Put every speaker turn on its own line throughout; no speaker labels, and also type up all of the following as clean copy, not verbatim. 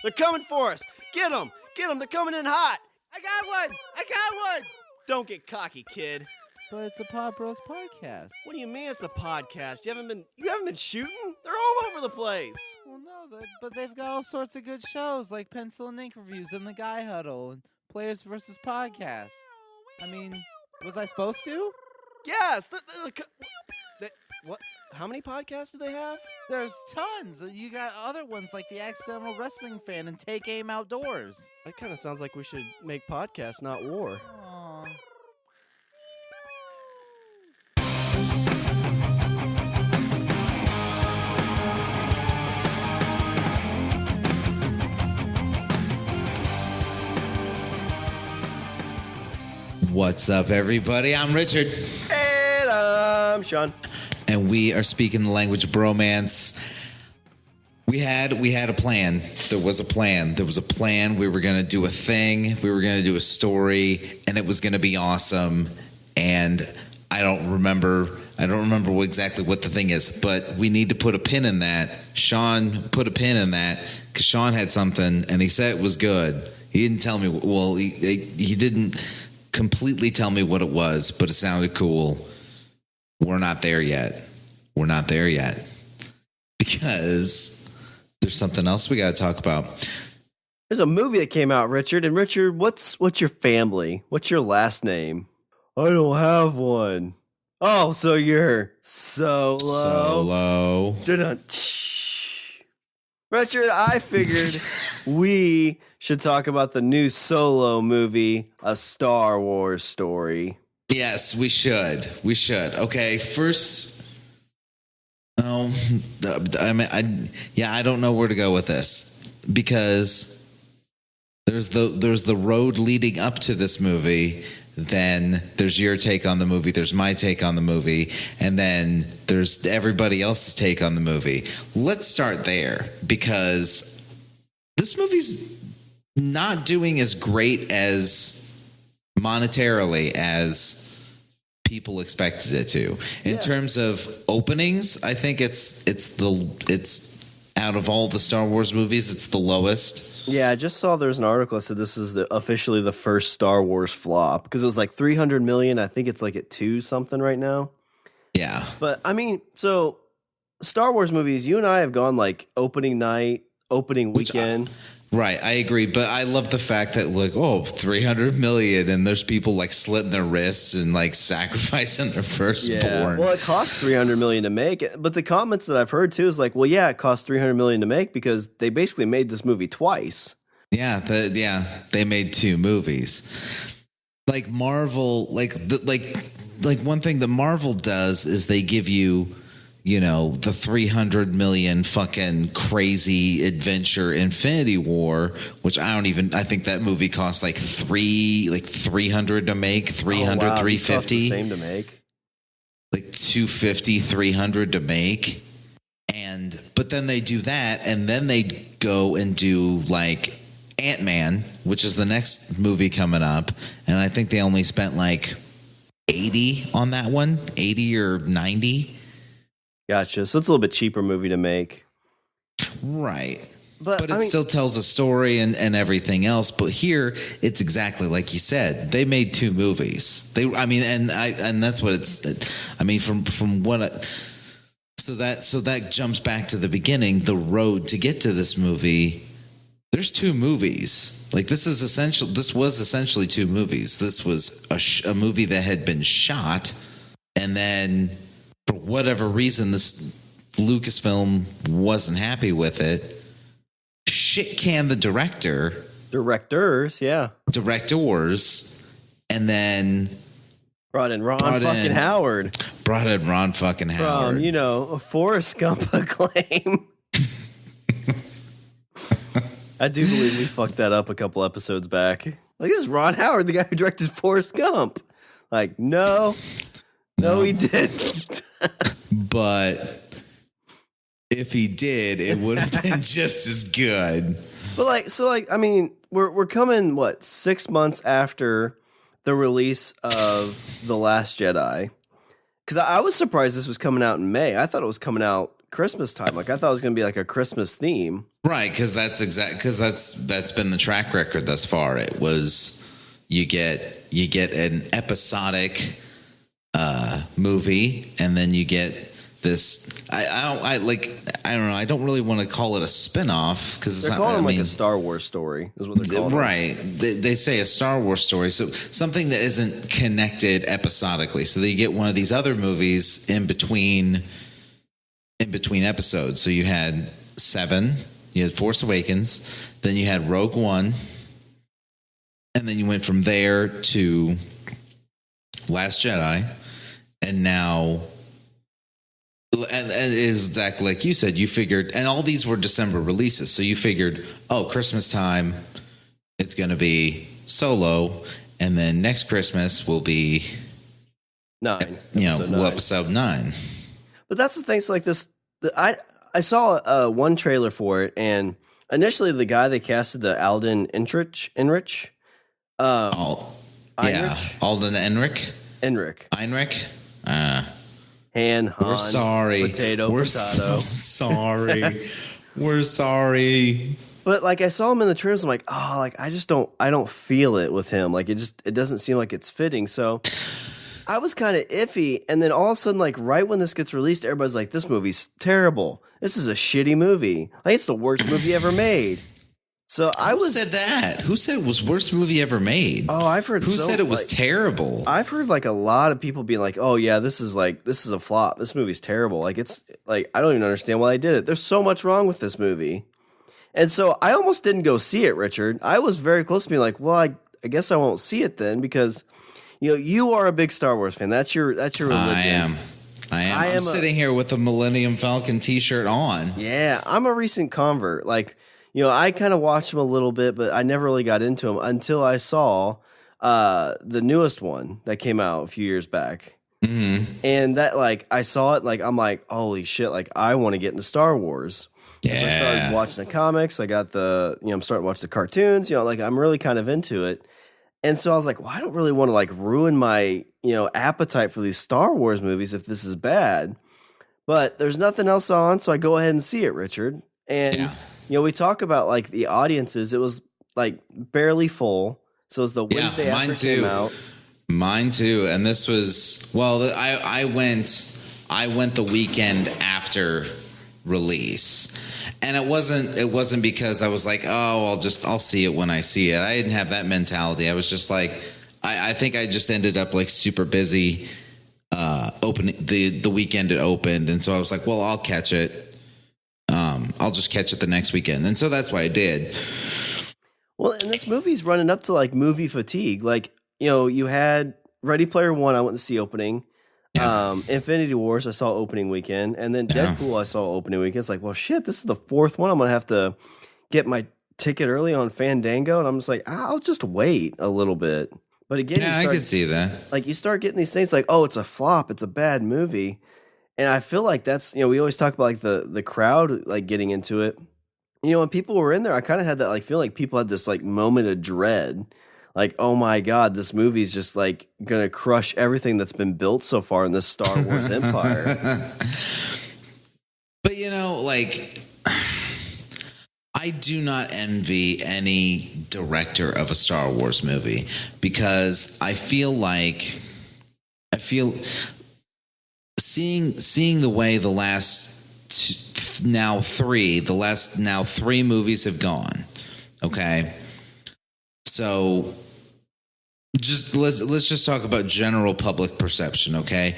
They're coming for us. Get them. Get them. They're coming in hot.
I got one.
Don't get cocky, kid.
But it's a Pod Bros podcast.
What do you mean it's a podcast? You haven't been shooting? They're all over the place.
Well, no, but they've got all sorts of good shows like Pencil and Ink Reviews and The Guy Huddle and Players vs. Podcasts. I mean, was I supposed to?
Yes. What? How many podcasts do they have?
There's tons. You got other ones like The Accidental Wrestling Fan and Take Aim Outdoors.
That kind of sounds like we should make podcasts, not war.
Aww.
What's up, everybody? I'm Richard.
And I'm Shawn.
And we are speaking the language of bromance. We had a plan. There was a plan. We were going to do a thing. We were going to do a story, and it was going to be awesome. And I don't remember exactly what the thing is, but we need to put a pin in that. Shawn put a pin in that because Shawn had something, and he said it was good. He didn't tell me. Well, he didn't completely tell me what it was, but it sounded cool. We're not there yet. Because there's something else we got to talk about.
There's a movie that came out, Richard. And Richard, what's your family? What's your last name? I don't have one. Oh, so you're Solo. Dun-dun. Richard, I figured we should talk about the new Solo movie, A Star Wars Story.
Yes, we should. Okay, first, I don't know where to go with this because there's the road leading up to this movie. Then there's your take on the movie. There's my take on the movie, and then there's everybody else's take on the movie. Let's start there because this movie's not doing as great as monetarily as people expected it to. In terms of openings, I think it's out of all the Star Wars movies, it's the lowest.
Yeah, I just saw there's an article that said this is officially the first Star Wars flop because it was like 300 million. I think it's like at 2 something right now.
Yeah.
But I mean, so Star Wars movies, you and I have gone like opening night, opening weekend.
Right, I agree, but I love the fact that 300 million and there's people like slitting their wrists and like sacrificing their firstborn.
Yeah. Well, it cost 300 million to make, but the comments that I've heard too is like, well, yeah, it cost 300 million to make because they basically made this movie twice.
Yeah, they made 2 movies. Like Marvel, like one thing that Marvel does is they give you, the 300 million fucking crazy adventure Infinity War, which I think that movie cost like 300 to make, 300, 350.
The same to make.
Like 250, 300 to make. But then they do that, and then they go and do like Ant-Man, which is the next movie coming up, and I think they only spent like 80 on that one, 80 or 90.
Gotcha. So it's a little bit cheaper movie to make.
Right. But it still tells a story and everything else. But here, it's exactly like you said. They made 2 movies. And that's what it's. I mean, from what. So that jumps back to the beginning. The road to get to this movie. There's 2 movies. Like this was essentially 2 movies. This was a movie that had been shot, and then for whatever reason, this Lucasfilm wasn't happy with it. Shit canned the directors, and then
brought in Ron Howard.
Brought in Ron fucking Howard.
From, a Forrest Gump acclaim. I do believe we fucked that up a couple episodes back. Like, this is Ron Howard, the guy who directed Forrest Gump. Like, no, he didn't.
But if he did, it would have been just as good.
But we're coming 6 months after the release of The Last Jedi. Because I was surprised this was coming out in May. I thought it was coming out Christmas time. Like I thought it was going to be like a Christmas theme.
Right, because that's been the track record thus far. It was you get an episodic movie, and then you get this. I don't know. I don't really want to call it a spinoff because
they're calling it like a Star Wars story. Is what they're calling
right. They say a Star Wars story, so something that isn't connected episodically. So you get one of these other movies in between episodes. So you had 7, you had Force Awakens, then you had Rogue One, and then you went from there to Last Jedi, and now. And it is exactly like you said. You figured, and all these were December releases, so you figured, oh, Christmas time, it's going to be Solo, and then next Christmas will be
9.
Episode 9.
But that's the thing. So like this, I saw one trailer for it, and initially the guy they casted, the Alden Enrich,
Alden Enrich.
Han,
we're sorry.
Potato.
So sorry. We're sorry.
But like I saw him in the trailers, I'm like, oh, like I don't feel it with him. Like it doesn't seem like it's fitting. So I was kind of iffy, and then all of a sudden, like right when this gets released, everybody's like, this movie's terrible. This is a shitty movie. Like it's the worst movie ever made. So
Who said that? Who said it was worst movie ever made?
Oh, I've heard.
Who said it was terrible?
I've heard like a lot of people being like, "Oh yeah, this is a flop. This movie's terrible. Like it's like I don't even understand why they did it. There's so much wrong with this movie." And so I almost didn't go see it, Richard. I was very close to being like, "Well, I guess I won't see it then because you are a big Star Wars fan. That's your religion."
I am. I'm sitting here with a Millennium Falcon T-shirt on.
Yeah, I'm a recent convert. Like. I kind of watched him a little bit, but I never really got into him until I saw the newest one that came out a few years back.
Mm-hmm.
And that, like, I saw it, like, I'm like, holy shit, like, I want to get into Star Wars.
Yeah.
So I started watching the comics. I got I'm starting to watch the cartoons, like, I'm really kind of into it. And so I was like, well, I don't really want to, like, ruin my, appetite for these Star Wars movies if this is bad. But there's nothing else on, so I go ahead and see it, Richard. And...
Yeah.
We talk about like the audiences. It was like barely full. So it was the Wednesday after it came out.
Mine too. And this was I went the weekend after release, and it wasn't because I was like, oh, I'll see it when I see it. I didn't have that mentality. I was just like, I think I just ended up like super busy. Opening the weekend it opened, and so I was like, well, I'll catch it. I'll just catch it the next weekend. And so that's what I did.
Well, and this movie's running up to like movie fatigue. Like, you had Ready Player One, I went to see opening. Yeah. Infinity Wars, I saw opening weekend. And then Deadpool, I saw opening weekend. It's like, well, shit, this is the 4th one. I'm going to have to get my ticket early on Fandango. And I'm just like, I'll just wait a little bit. But again,
I can see that.
Like, you start getting these things like, oh, it's a flop. It's a bad movie. And I feel like that's, we always talk about like the crowd like getting into it. When people were in there, I kind of had that like feeling like people had this like moment of dread. Like, oh my God, this movie's just like going to crush everything that's been built so far in this Star Wars empire.
But like I do not envy any director of a Star Wars movie because I feel seeing the way the last three movies have gone. Okay. So let's just talk about general public perception. Okay.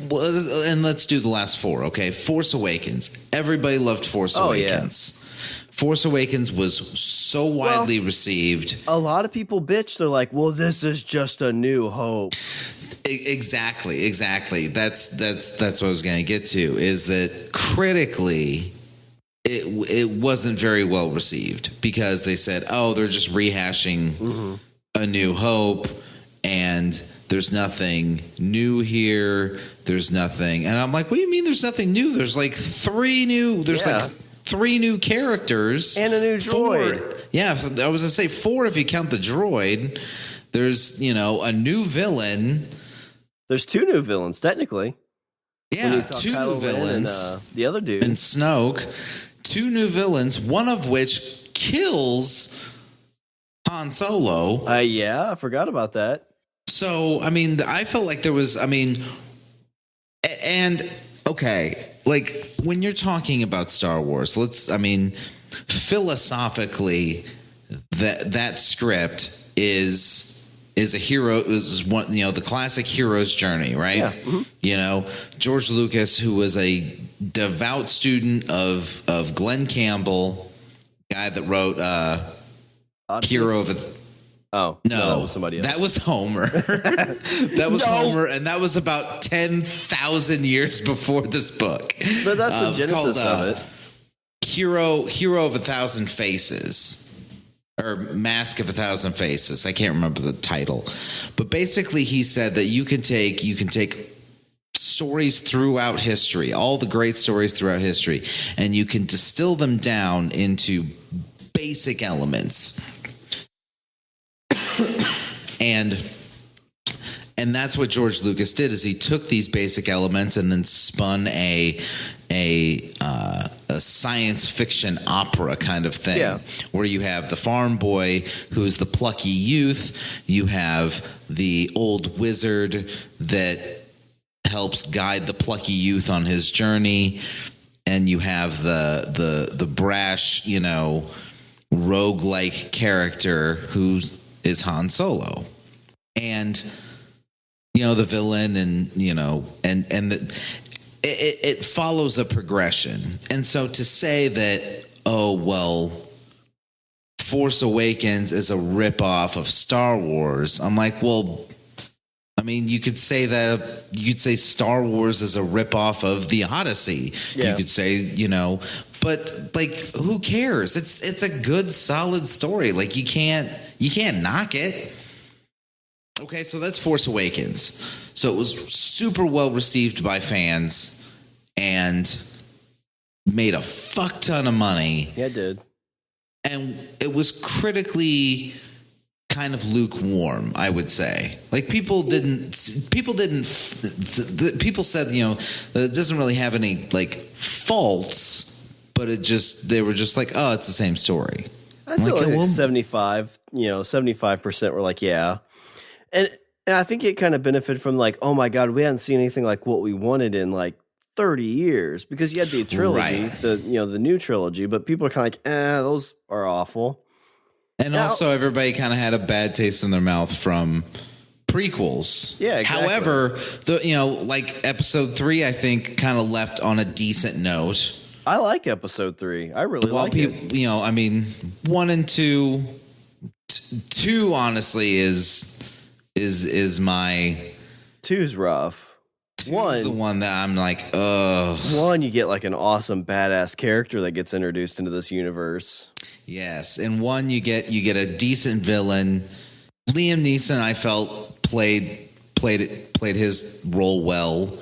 And let's do the last 4. Okay. Force Awakens. Everybody loved Force Awakens. Yeah. Force Awakens was so widely received.
A lot of people bitch. They're like, well, this is just a new hope.
Exactly. That's what I was going to get to, is that critically it wasn't very well received because they said, oh, they're just rehashing A New Hope and there's nothing new here. There's nothing. And I'm like, what do you mean there's nothing new? There's like 3 new characters
and a new droid.
4. Yeah, I was going to say 4 if you count the droid. There's, a new villain.
There's 2 new villains, technically.
Yeah, two new villains.
And, the other dude.
And Snoke. Two new villains, one of which kills Han Solo.
Yeah, I forgot about that.
So, I mean, I felt like there was, okay, like when you're talking about Star Wars, philosophically, that script is a hero, is one, the classic hero's journey, right?
Yeah. Mm-hmm.
George Lucas, who was a devout student of Glenn Campbell, guy that wrote Hero of a...
Oh, no, that was somebody else.
That was Homer. That was Homer, and that was about 10,000 years before this book.
But that's the genesis of it.
Hero of a Thousand Faces. Or Mask of a Thousand Faces. I can't remember the title. But basically he said that you can take stories throughout history, all the great stories throughout history, and you can distill them down into basic elements. And that's what George Lucas did, is he took these basic elements and then spun a science fiction opera kind of thing, where you have the farm boy who's the plucky youth, you have the old wizard that helps guide the plucky youth on his journey, and you have the brash, rogue-like character who is Han Solo, and the villain, and it follows a progression. And so to say that, Force Awakens is a ripoff of Star Wars, I'm like, you could say that. You could say Star Wars is a ripoff of the Odyssey. Yeah. You could say, but like, who cares? It's a good, solid story. Like, you can't knock it. Okay, so that's Force Awakens. So it was super well received by fans and made a fuck ton of money.
Yeah, it did. And
it was critically kind of lukewarm, I would say. Like, people said, that it doesn't really have any like faults, but they were just like, oh, it's the same story.
I feel like 75% were like, yeah. And I think it kind of benefited from like, oh my God, we hadn't seen anything like what we wanted in like 30 years, because you had the trilogy, right, the new trilogy, but people are kind of like, those are awful.
And now, also everybody kind of had a bad taste in their mouth from prequels.
Yeah, exactly.
However, like episode 3, I think kind of left on a decent note.
I like episode 3. I really like it.
1 and 2, 2 honestly is my...
2's rough.
1's the one that I'm like, ugh.
1, you get like an awesome badass character that gets introduced into this universe.
Yes, in 1 you get a decent villain. Liam Neeson, I felt played his role well.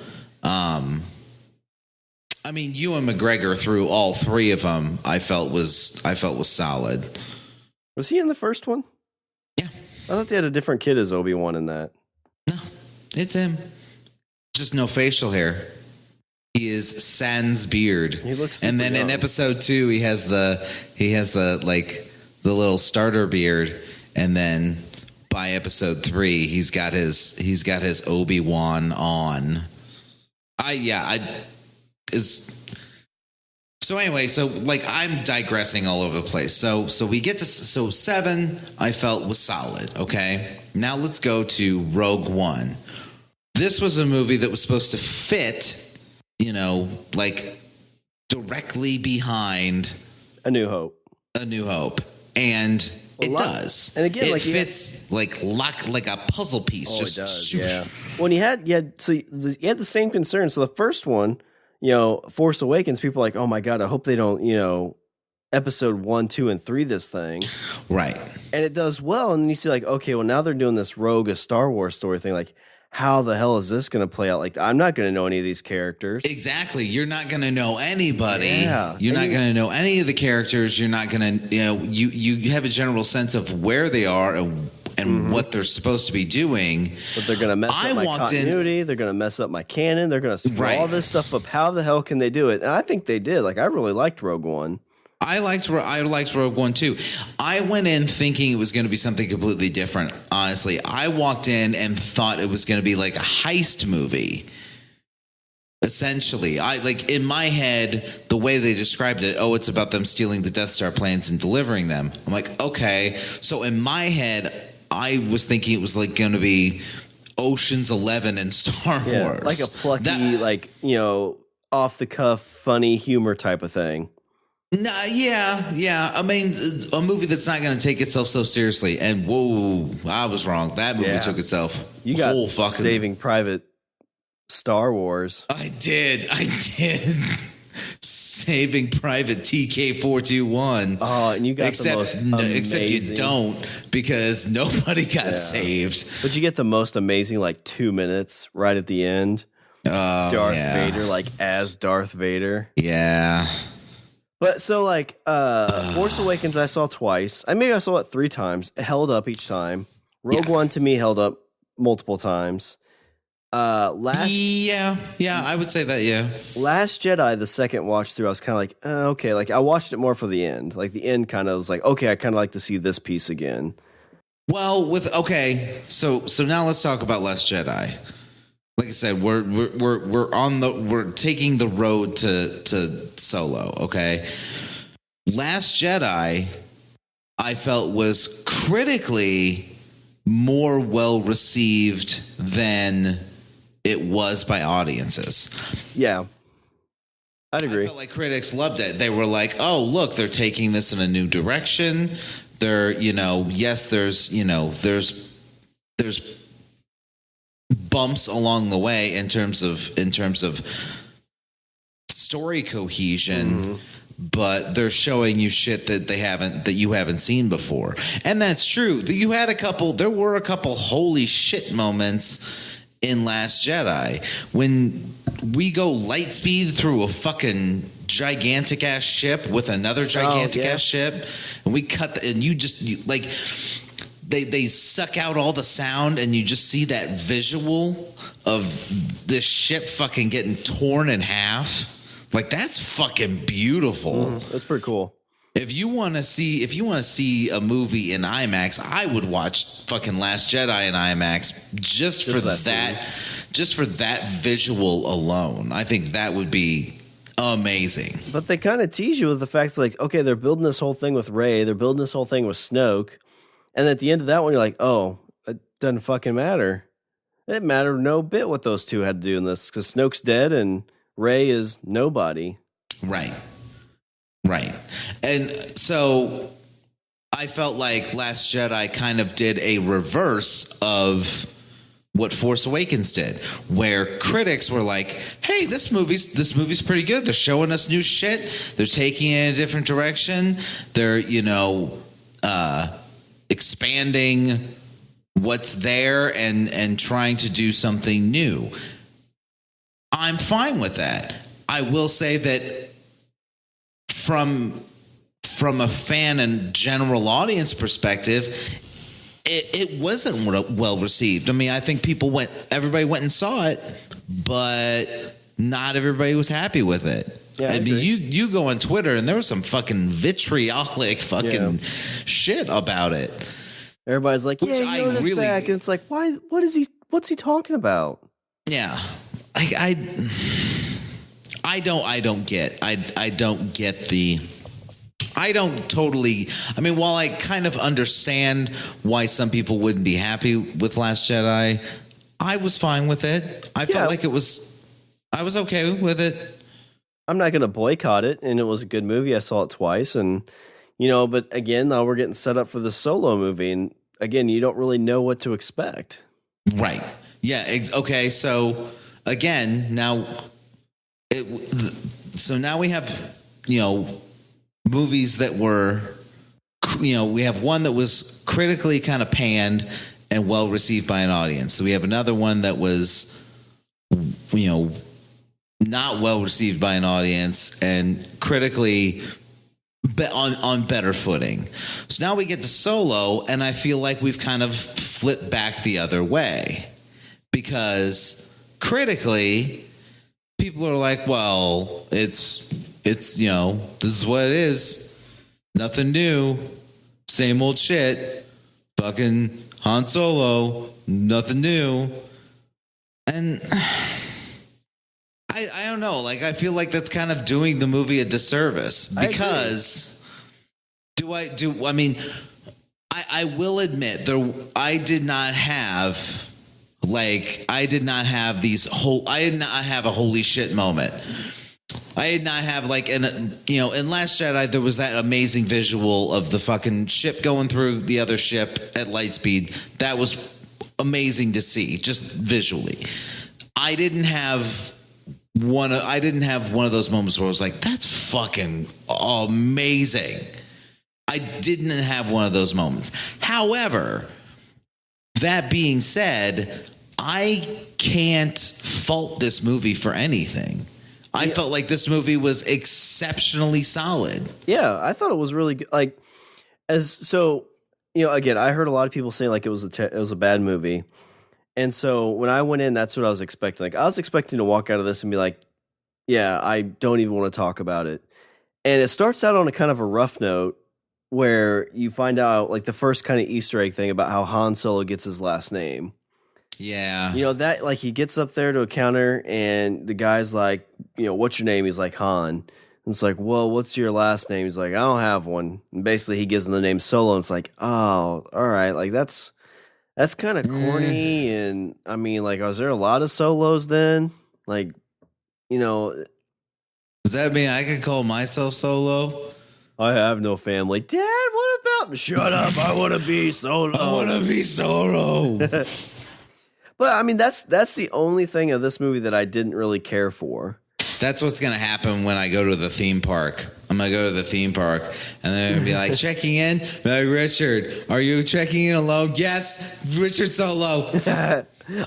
Ewan McGregor through all 3 of them, I felt was solid.
Was he in the first one?
Yeah.
I thought they had a different kid as Obi-Wan in that.
No, it's him. Just no facial hair. He is sans beard.
He looks
and then
young.
In episode 2 he has the little starter beard, and then by episode 3 he's got his Obi-Wan on. So anyway, I'm digressing all over the place. So we get to 7, I felt was solid. Okay, now let's go to Rogue One. This was a movie that was supposed to fit, directly behind
A New Hope,
and it does.
And again,
it fits like a puzzle piece.
Oh, just it does. Yeah. When you had the same concern. So the first one, Force Awakens, people are like, oh my God, I hope they don't, episode 1, 2, and 3 this thing.
Right.
And it does well. And then you see like, okay, well now they're doing this rogue, a Star Wars story thing. Like, how the hell is this going to play out? Like, I'm not going to know any of these characters.
Exactly. You're not going to know anybody.
Yeah.
You're not going to know any of the characters. You're not going to, you have a general sense of where they are and what they're supposed to be doing.
But they're going to mess up my continuity. They're going to mess up my canon. They're going to screw all this stuff up. How the hell can they do it? And I think they did. Like, I really liked Rogue One.
I liked Rogue One too. I went in thinking it was going to be something completely different. Honestly, I walked in and thought it was going to be like a heist movie. Essentially, in my head, the way they described it, it's about them stealing the Death Star plans and delivering them. I'm like, okay. So in my head, I was thinking it was like going to be Ocean's 11 and Star Wars,
like a plucky, off the cuff, funny humor type of thing.
No, yeah. I mean, a movie that's not going to take itself so seriously. And whoa, I was wrong. That movie took itself.
You got Saving Private Star Wars.
I did. Saving Private TK421.
Oh, and you got
except you don't, because nobody got saved.
But you get the most amazing 2 minutes right at the end. Darth Vader, as Darth Vader.
Yeah.
But so Force Awakens I saw twice. I saw it 3 times. It held up each time. Rogue One to me held up multiple times. I would say that. Yeah. Last Jedi, the second watch through, I was kind of okay. I watched it more for the end. The end kind of was okay, I kind of like to see this piece again.
Well, so now let's talk about Last Jedi. Like I said, we're taking the road to Solo. Okay, Last Jedi, I felt was critically more well received than it was by audiences.
Yeah, I'd agree.
I felt like critics loved it. They were like, "Oh, look, they're taking this in a new direction." They're, there's bumps along the way in terms of story cohesion, but they're showing you shit that you haven't seen before. And that's true. There were a couple holy shit moments in Last Jedi when we go light speed through a fucking gigantic ass ship with another gigantic ass ship, and we cut they suck out all the sound, and you just see that visual of this ship fucking getting torn in half. That's fucking beautiful.
That's pretty cool.
If you want to see a movie in IMAX, I would watch fucking Last Jedi in IMAX just for that visual alone. I think that would be amazing.
But they kind of tease you with the fact okay, they're building this whole thing with Rey, they're building this whole thing with Snoke. And at the end of that one, you're like, oh, it doesn't fucking matter. It mattered no bit what those two had to do in this, because Snoke's dead and Rey is nobody.
Right. And so I felt like Last Jedi kind of did a reverse of what Force Awakens did, where critics were like, hey, this movie's pretty good. They're showing us new shit. They're taking it in a different direction. They're, expanding what's there and trying to do something new. I'm fine with that. I will say that from a fan and general audience perspective, it wasn't well received. I mean, I think everybody went and saw it, but not everybody was happy with it.
Yeah,
I mean, you go on Twitter and there was some fucking vitriolic fucking shit about it.
Everybody's like, Yoda's back. And it's like, why? What's he talking about?
Yeah. I mean, while I kind of understand why some people wouldn't be happy with Last Jedi, I was fine with it. I felt like I was okay with it.
I'm not going to boycott it, and it was a good movie. I saw it twice, and but again, now we're getting set up for the Solo movie, and again, you don't really know what to expect.
Right. Yeah. Okay. So again, now we have movies that were we have one that was critically kind of panned and well received by an audience. So we have another one that was not well received by an audience and critically on better footing. So now we get to Solo, and I feel like we've kind of flipped back the other way, because critically, people are like, well, it's this is what it is. Nothing new. Same old shit. Fucking Han Solo. Nothing new. And I don't know. Like, I feel like that's kind of doing the movie a disservice, because I will admit I did not have a holy shit moment. I did not have in Last Jedi, there was that amazing visual of the fucking ship going through the other ship at light speed. That was amazing to see, just visually. I didn't have one of those moments where I was like, that's fucking amazing. I didn't have one of those moments. However, that being said, I can't fault this movie for anything. I felt like this movie was exceptionally solid.
Yeah, I thought it was really good. Again, I heard a lot of people saying like it was a bad movie. And so when I went in, that's what I was expecting. Like, I was expecting to walk out of this and be like, yeah, I don't even want to talk about it. And it starts out on a kind of a rough note where you find out like the first kind of Easter egg thing about how Han Solo gets his last name.
Yeah.
That like he gets up there to a counter and the guy's like, what's your name? He's like, Han. And it's like, well, what's your last name? He's like, I don't have one. And basically he gives him the name Solo. And it's like, oh, all right. Like that's kind of corny. And I mean, like, was there a lot of Solos then? Like,
does that mean I can call myself Solo?
I have no family. Dad, what about? Shut up. I want to be Solo.
I want to be Solo.
But I mean, that's the only thing of this movie that I didn't really care for.
That's what's going to happen when I go to the theme park. I'm going to go to the theme park, and they're going to be like, checking in? Like, Richard, are you checking in alone? Yes, Richard Solo.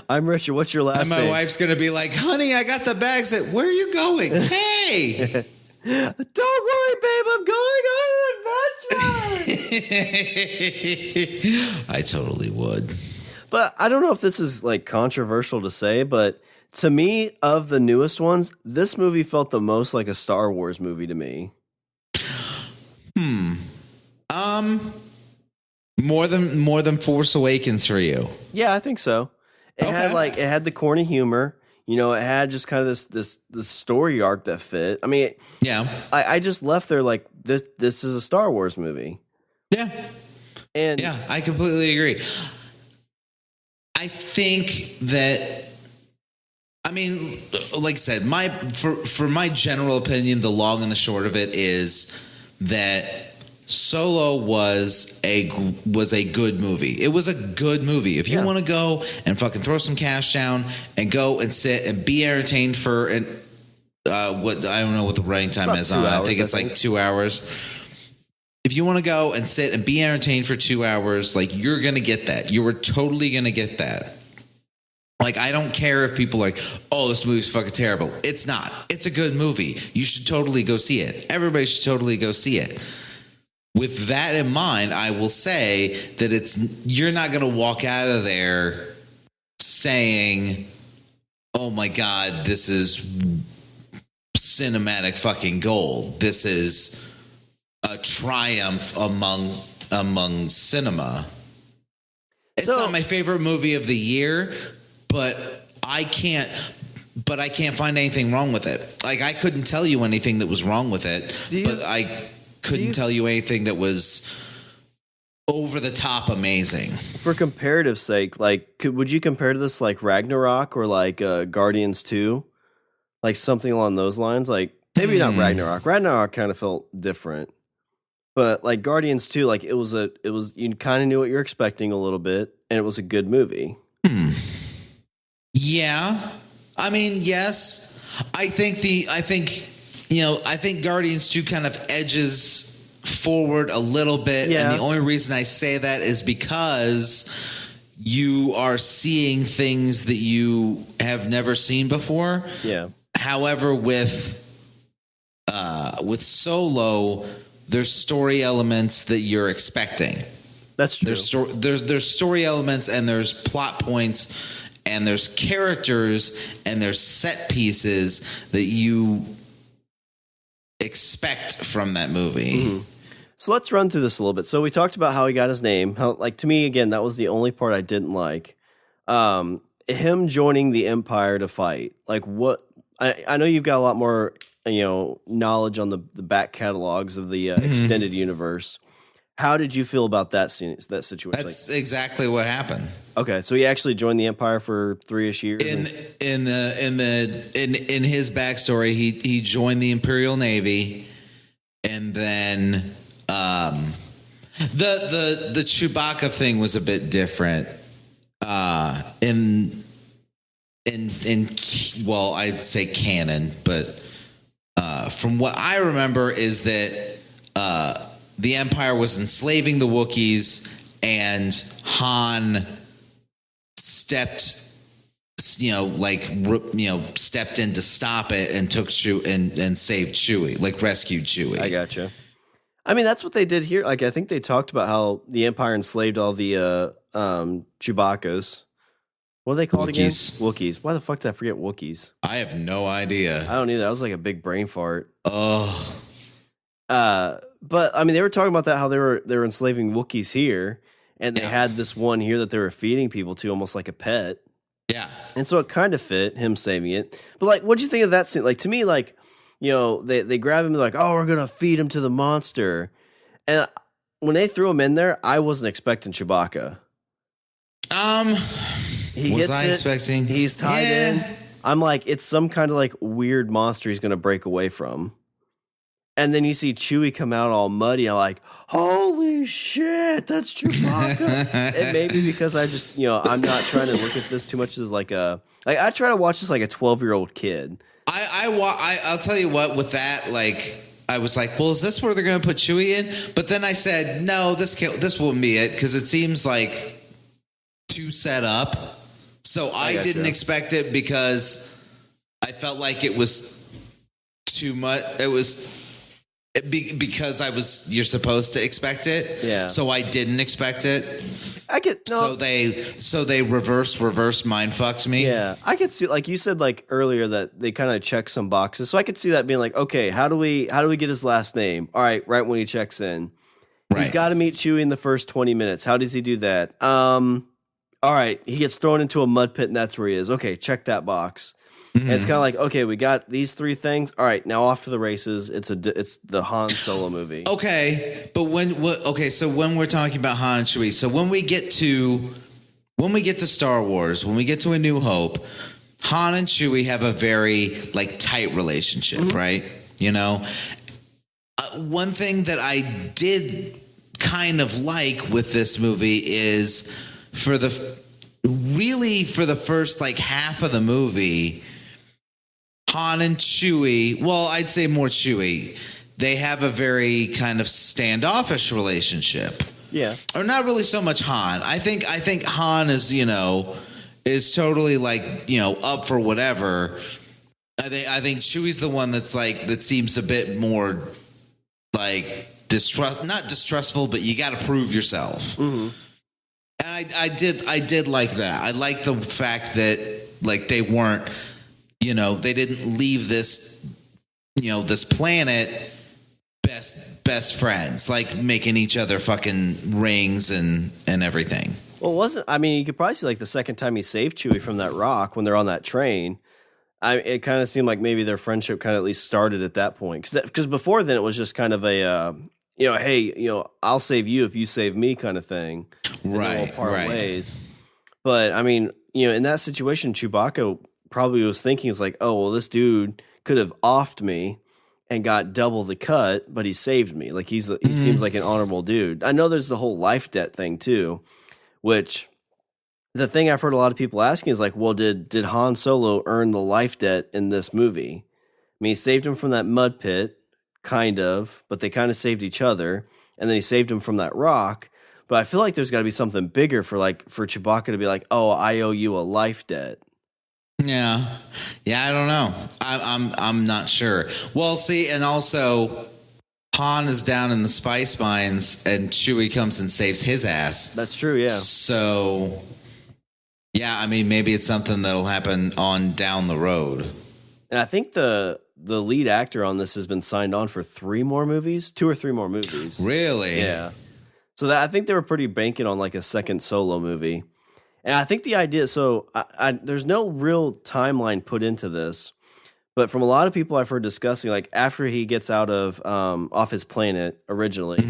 I'm Richard. What's your last name?
And my wife's going to be like, honey, I got the bags. Where are you going? Hey!
Don't worry, babe. I'm going on an adventure.
I totally would.
But I don't know if this is like controversial to say, but to me, of the newest ones, this movie felt the most like a Star Wars movie to me.
More than Force Awakens for you.
Yeah, I think so. It had the corny humor. It had just kind of this story arc that fit. I mean,
yeah.
I just left there like this is a Star Wars movie.
Yeah.
And
yeah, I completely agree. I think that, I mean, like I said, for my general opinion, the long and the short of it is that Solo was a good movie. It was a good movie. If you want to go and fucking throw some cash down and go and sit and be entertained for I don't know what the running time is on. I think it's like 2 hours. If you want to go and sit and be entertained for 2 hours, like, you're going to get that. You were totally going to get that. Like, I don't care if people are like, oh, this movie's fucking terrible. It's not. It's a good movie. You should totally go see it. Everybody should totally go see it. With that in mind, I will say that you're not going to walk out of there saying, oh my God, this is cinematic fucking gold. This is a triumph among cinema. It's not my favorite movie of the year, but I can't find anything wrong with it. Like, I couldn't tell you anything that was wrong with it, but I couldn't tell you anything that was over the top amazing. For
comparative sake, like, would you compare this like Ragnarok or like Guardians 2? Like something along those lines? Like, maybe not Ragnarok. Ragnarok kind of felt different. But like Guardians 2, like it was you kind of knew what you're expecting a little bit, and it was a good movie.
Yeah. I mean, yes. I think Guardians 2 kind of edges forward a little bit. Yeah. And the only reason I say that is because you are seeing things that you have never seen before.
Yeah.
However, with Solo, there's story elements that you're expecting.
That's true.
There's story elements, and there's plot points, and there's characters, and there's set pieces that you expect from that movie.
Mm-hmm. So let's run through this a little bit. So we talked about how he got his name. How, like, to me, again, that was the only part I didn't like. Him joining the Empire to fight. Like, what? I know you've got a lot more, knowledge on the back catalogs of the extended universe. How did you feel about that scene, that situation?
That's exactly what happened.
Okay, so he actually joined the Empire for 3-ish years.
In his backstory, he joined the Imperial Navy, and then the Chewbacca thing was a bit different. Well, I'd say canon, but from what I remember is that the Empire was enslaving the Wookiees, and Han stepped in to stop it and took and saved Chewie, like rescued Chewie.
I gotcha. I mean, that's what they did here. Like, I think they talked about how the Empire enslaved all the Chewbaccas. What are they called again? Wookiees. Why the fuck did I forget Wookiees?
I have no idea.
I don't either. That was like a big brain fart.
Oh.
But I mean, they were talking about that, how they were enslaving Wookiees here, and they had this one here that they were feeding people to, almost like a pet.
Yeah.
And so it kind of fit, him saving it. But like, what'd you think of that scene? Like, to me, like, they grab him, like, oh, we're gonna feed him to the monster. And when they threw him in there, I wasn't expecting Chewbacca.
Was I expecting?
He's tied in. I'm like, it's some kind of like weird monster he's gonna break away from. And then you see Chewie come out all muddy. I'm like, holy shit, that's Chewbacca. It may be because I just, I'm not trying to look at this too much as like I try to watch this like a 12-year-old kid.
I'll tell you what, with that, like, I was like, well, is this where they're going to put Chewie in? But then I said, no, this won't be it, because it seems like too set up. So I didn't expect it, because I felt like it was too much. It was because you're supposed to expect it.
Yeah.
So I didn't expect it.
I get no.
So they reverse mind fucked me.
Yeah, I could see, like you said, like earlier, that they kind of check some boxes. So I could see that being like, okay, how do we get his last name? All right when he checks in, he's got to meet Chewie in the first 20 minutes. How does he do that? All right, he gets thrown into a mud pit, and that's where he is. Okay, check that box. Mm-hmm. And it's kind of like, okay, we got these 3 things. All right, now off to the races. It's the Han Solo movie.
Okay, but so when we're talking about Han and Chewie, so when we get to Star Wars, when we get to A New Hope, Han and Chewie have a very like tight relationship, mm-hmm. right? One thing that I did kind of like with this movie is for the first like half of the movie, Han and Chewie, well, I'd say more Chewie, they have a very kind of standoffish relationship.
Yeah. Or
not really so much Han. I think Han is, is totally like, up for whatever. I think Chewie's the one that's like, that seems a bit more like not distrustful, but you got to prove yourself. Mm-hmm. And I did like that. I like the fact that like they weren't, they didn't leave this, this planet best friends, like making each other fucking rings and everything.
Well, you could probably see like the second time he saved Chewie from that rock when they're on that train. It kind of seemed like maybe their friendship kind of at least started at that point. Because before then it was just kind of a, hey, I'll save you if you save me kind of thing.
Right.
We'll part ways. But I mean, in that situation, Chewbacca probably was thinking, is like, oh, well, this dude could have offed me and got double the cut, but he saved me. Like he seems like an honorable dude. I know there's the whole life debt thing too, which the thing I've heard a lot of people asking is like, well, did Han Solo earn the life debt in this movie? I mean, he saved him from that mud pit, kind of, but they kind of saved each other, and then he saved him from that rock. But I feel like there's got to be something bigger for Chewbacca to be like, oh, I owe you a life debt.
Yeah, I don't know. I'm not sure. Well, see, and also Han is down in the spice mines and Chewie comes and saves his ass.
That's true, yeah.
So, yeah, I mean, maybe it's something that'll happen on down the road.
And I think the lead actor on this has been signed on for 2 or 3 more movies.
Really?
Yeah. So I think they were pretty banking on like a second solo movie. And I think the idea, so there's no real timeline put into this, but from a lot of people I've heard discussing, like after he gets out of off his planet originally,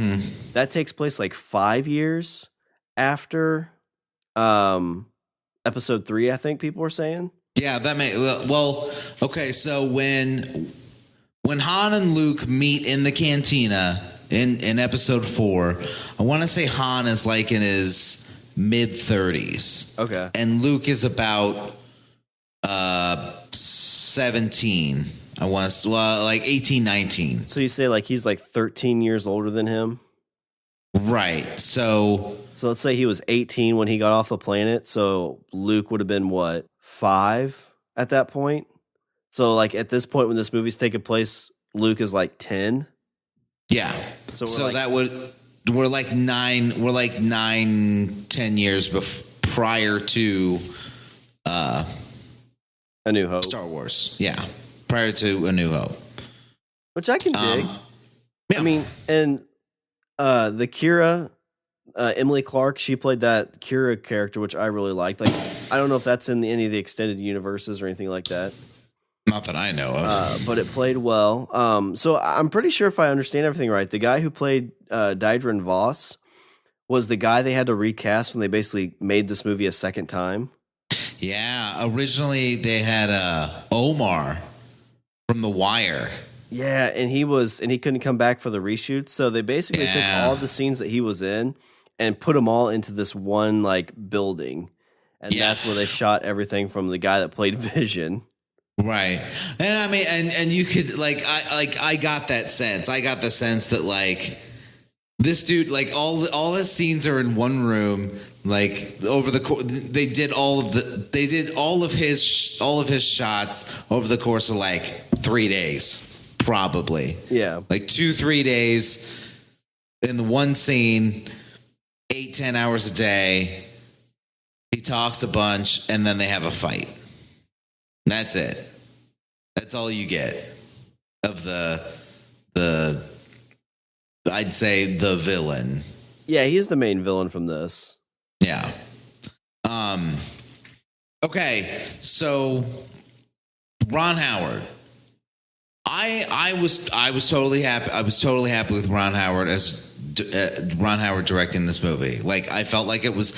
that takes place like 5 years after episode 3, I think people were saying.
Yeah, that may okay, so when Han and Luke meet in the cantina in episode 4, I want to say Han is like in his mid-30s.
Okay.
And Luke is about 17. I want to like 18, 19.
So you say like he's like 13 years older than him?
Right. So
let's say he was 18 when he got off the planet. So Luke would have been what, 5 at that point? So like at this point when this movie's taking place, Luke is like 10.
Yeah. So that would we're like 10 years prior to
A New Hope.
Star Wars. Yeah. Prior to A New Hope.
Which I can dig.
Yeah.
I mean, and the Kira, Emily Clark, she played that Kira character, which I really liked. Like, I don't know if that's in any of the extended universes or anything like that.
Not that I know of.
But it played well. So I'm pretty sure if I understand everything right, the guy who played Dydron Voss was the guy they had to recast when they basically made this movie a second time.
Yeah. Originally, they had Omar from The Wire.
Yeah, and he couldn't come back for the reshoots, so they basically took all the scenes that he was in and put them all into this one like building, and that's where they shot everything from the guy that played Vision.
Right, and I mean, and you could I got that sense. I got the sense that like this dude, like all his scenes are in one room. Like over the they did all of his shots over the course of like 3 days. Probably.
Yeah.
Like 2-3 days in the one scene, 8-10 hours a day. He talks a bunch and then they have a fight. That's it. That's all you get of the I'd say the villain.
Yeah, he's the main villain from this.
Yeah. Okay, so Ron Howard. I was totally happy. I was totally happy with Ron Howard as Ron Howard directing this movie. Like I felt like it was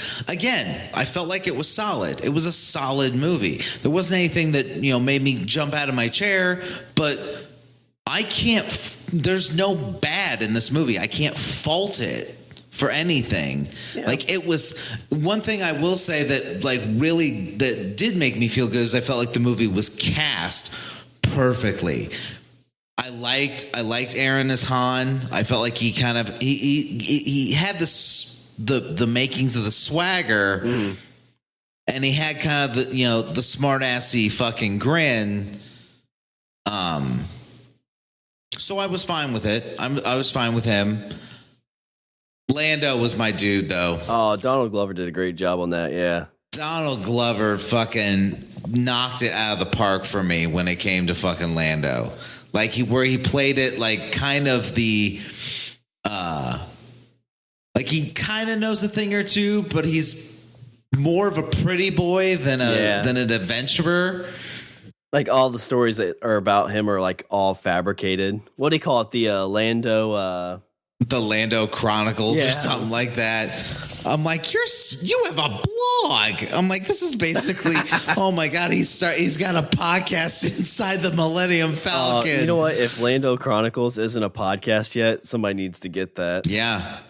solid. It was a solid movie. There wasn't anything that made me jump out of my chair. But there's no bad in this movie. I can't fault it for anything. Yeah. Like it was one thing I will say that that did make me feel good is I felt like the movie was cast perfectly. I liked Aaron as Han. I felt like he kind of he had the makings of the swagger, and he had kind of the smart assy fucking grin. So I was fine with it. I was fine with him. Lando was my dude though.
Oh, Donald Glover did a great job on that. Yeah.
Donald Glover fucking knocked it out of the park for me when it came to fucking Lando. Like where he played it like kind of the like he kind of knows a thing or two, but he's more of a pretty boy than an adventurer.
Like all the stories that are about him are like all fabricated. What do you call it? The Lando
Chronicles or something like that. I'm like, you have a blog. I'm like, this is basically, oh my God, he's got a podcast inside the Millennium Falcon.
You know what? If Lando Chronicles isn't a podcast yet, somebody needs to get that.
Yeah.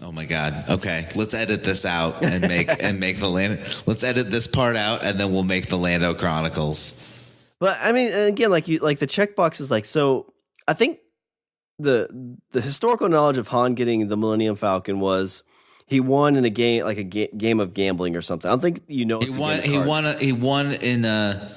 Oh my God. Okay, let's edit this out and make the Lando. Let's edit this part out and then we'll make the Lando Chronicles.
But I mean, again, like the checkbox is like, so I think the historical knowledge of Han getting the Millennium Falcon was he won in a game, like a game of gambling or something. I don't think He won in a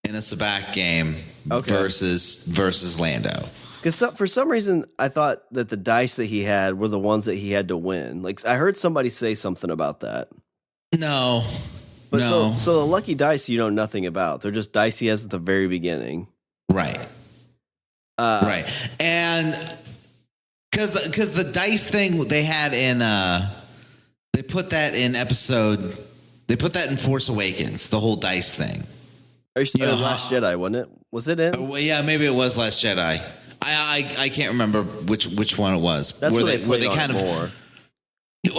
Sabacc game versus Lando. Because for some reason, I thought that the dice that he had were the ones that he had to win. Like, I heard somebody say something about that.
No.
But
no.
So the lucky dice you know nothing about. They're just dice he has at the very beginning.
Right. Right. And because the dice thing they had in they put that in Force Awakens, the whole dice thing.
Last Jedi, wasn't it? Was it in?
Yeah, maybe it was Last Jedi. I can't remember which one it was.
That's where they kind of more.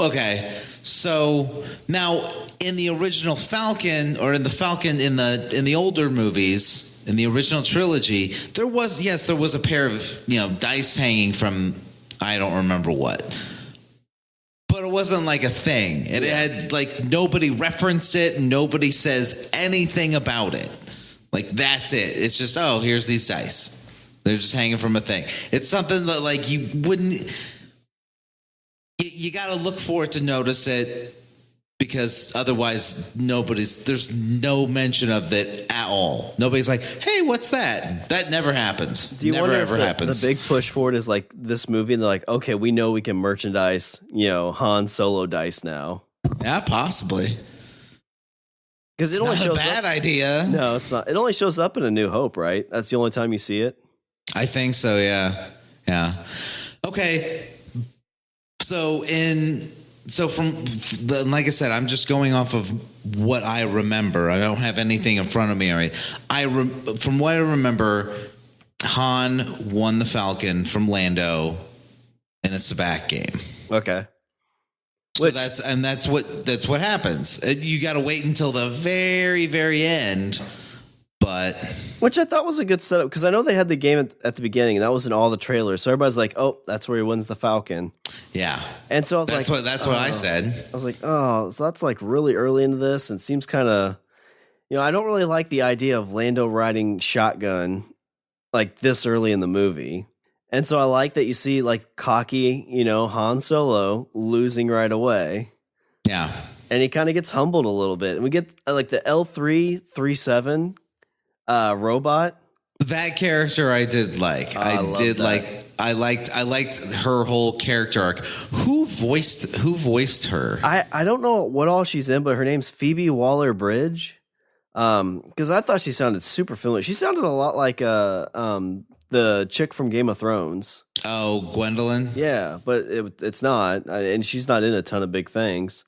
Okay. So now in the original Falcon, or in the Falcon in the older movies, in the original trilogy, there was a pair of dice hanging from I don't remember what. But it wasn't like a thing. It had like nobody referenced it, nobody says anything about it. Like that's it. It's just here's these dice. They're just hanging from a thing. It's something that like you wouldn't. You got to look for it to notice it, because otherwise there's no mention of it at all. Nobody's like, hey, what's that? That never happens.
Do you
never
wonder
ever
if
happens.
The big push for it is like this movie, and they're like, okay, we know we can merchandise, Han Solo dice now.
Yeah, possibly.
Because
it only shows a bad idea.
No, it's not. It only shows up in A New Hope, right? That's the only time you see it.
I think so. Yeah. Okay. So like I said, I'm just going off of what I remember. I don't have anything in front of me. From what I remember, Han won the Falcon from Lando in a Sabacc game.
Okay.
So that's what happens. You got to wait until the very, very end. Which
I thought was a good setup, because I know they had the game at the beginning, and that was in all the trailers. So everybody's like, "Oh, that's where he wins the Falcon."
Yeah,
and so I was
that's what I said.
I was like, "Oh, so that's like really early into this, and seems kind of, I don't really like the idea of Lando riding shotgun like this early in the movie." And so I like that you see like cocky, Han Solo losing right away.
Yeah,
and he kind of gets humbled a little bit, and we get like the L337. Robot.
That character I did like. I liked her whole character arc. Who voiced her?
I don't know what all she's in, but her name's Phoebe Waller-Bridge. Because I thought she sounded super familiar. She sounded a lot like the chick from Game of Thrones.
Oh, Gwendolyn?
Yeah, but it's not, and she's not in a ton of big things.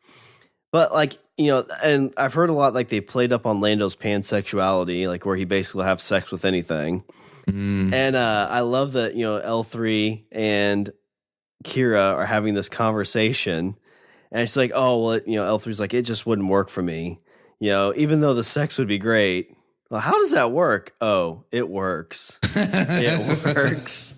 But like, and I've heard a lot like they played up on Lando's pansexuality, like where he basically have sex with anything. And I love that, L3 and Kira are having this conversation, and it's like, oh, well, L3's like, it just wouldn't work for me. Even though the sex would be great. Well, how does that work? Oh, it works. It works.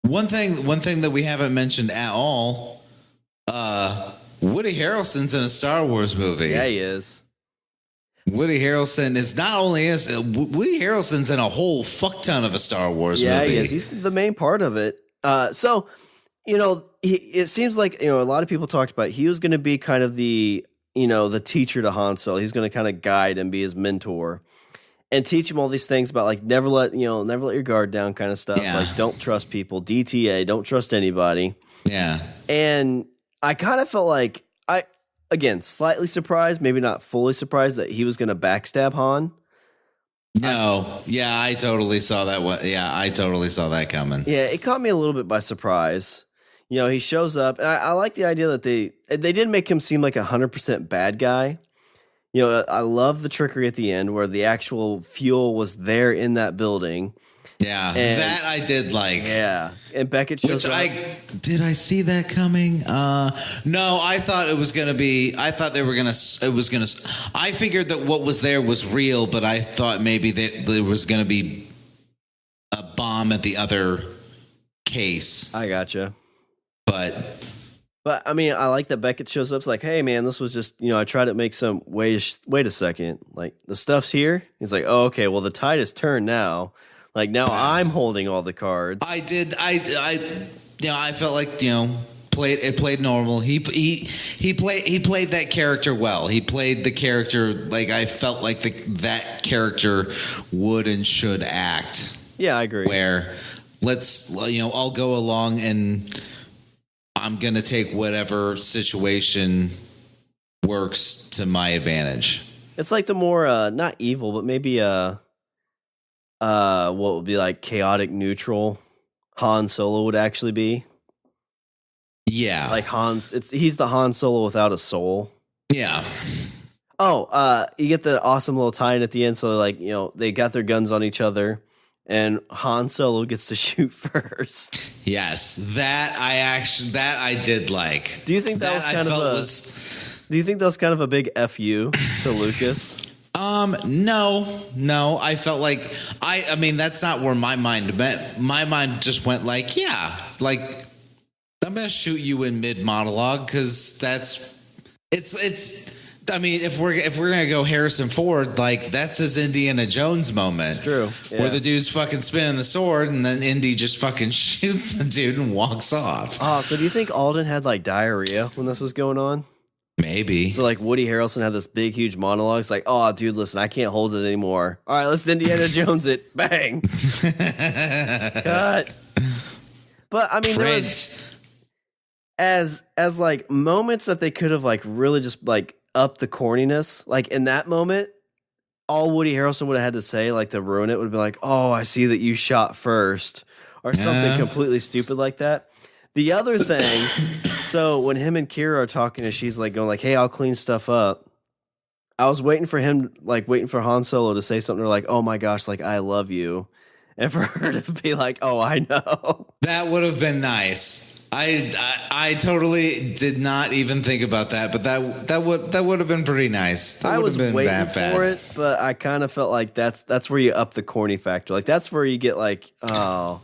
One thing that we haven't mentioned at all, Woody Harrelson's in a Star Wars movie.
Yeah, he is.
Woody Harrelson is not only Woody Harrelson's in a whole fuck ton of a Star Wars movie.
Yeah, he is. He's the main part of it. So, it seems like, a lot of people talked about he was going to be kind of the teacher to Han Solo. He's going to kind of guide and be his mentor. And teach him all these things about like never let your guard down kind of stuff.
Yeah.
Like don't trust people, DTA, don't trust anybody.
Yeah.
And I kind of felt like slightly surprised, maybe not fully surprised that he was going to backstab Han.
No. Yeah, I totally saw that. Yeah, I totally saw that coming.
Yeah, it caught me a little bit by surprise. He shows up, and I like the idea that they didn't make him seem like 100% bad guy. I love the trickery at the end where the actual fuel was there in that building.
Yeah, that I did like.
Yeah, and Beckett shows up.
Did I see that coming? No, I thought it was gonna be. I thought they were gonna. It was gonna. I figured that what was there was real, but I thought maybe there was gonna be a bomb at the other case.
I gotcha.
But
I mean, I like that Beckett shows up. It's like, hey, man, this was just, I tried to make some, wait a second. Like, the stuff's here? He's like, oh, okay, well, the tide has turned now. Like, now I'm holding all the cards.
I did. I felt like, played normal. He played that character well. He played the character like I felt like that character would and should act.
Yeah, I agree.
Where I'll go along and I'm going to take whatever situation works to my advantage.
It's like the more not evil, but maybe what would be like chaotic neutral Han Solo would actually be.
Yeah.
Like he's the Han Solo without a soul.
Yeah.
Oh, you get the awesome little tie-in at the end. So like, they got their guns on each other and Han Solo gets to shoot first.
Yes. That I did like.
Do you think that do you think that was kind of a big FU to Lucas?
No. I felt like I mean, that's not where my mind went. My mind just went like, yeah, like I'm going to shoot you in mid monologue because it's. I mean, if we're gonna go Harrison Ford, like that's his Indiana Jones moment.
It's true. Yeah.
Where the dude's fucking spinning the sword, and then Indy just fucking shoots the dude and walks off.
Oh, so do you think Alden had like diarrhea when this was going on?
Maybe.
So like Woody Harrelson had this big, huge monologue. It's like, oh, dude, listen, I can't hold it anymore. All right, let's Indiana Jones it. Bang. Cut. But I mean, there was as like moments that they could have like really just like upped the corniness. Like in that moment, all Woody Harrelson would have had to say, like to ruin it, would be like, "Oh, I see that you shot first," or something completely stupid like that. The other thing, so when him and Kira are talking, and she's like going like, "Hey, I'll clean stuff up." I was waiting for Han Solo to say something like, "Oh my gosh, like I love you," and for her to be like, "Oh, I know."
That would have been nice. I totally did not even think about that, but that would have been pretty nice. That
I
would
was
have been
waiting
bad.
for it, but I kind of felt like that's where you up the corny factor. Like that's where you get like, oh,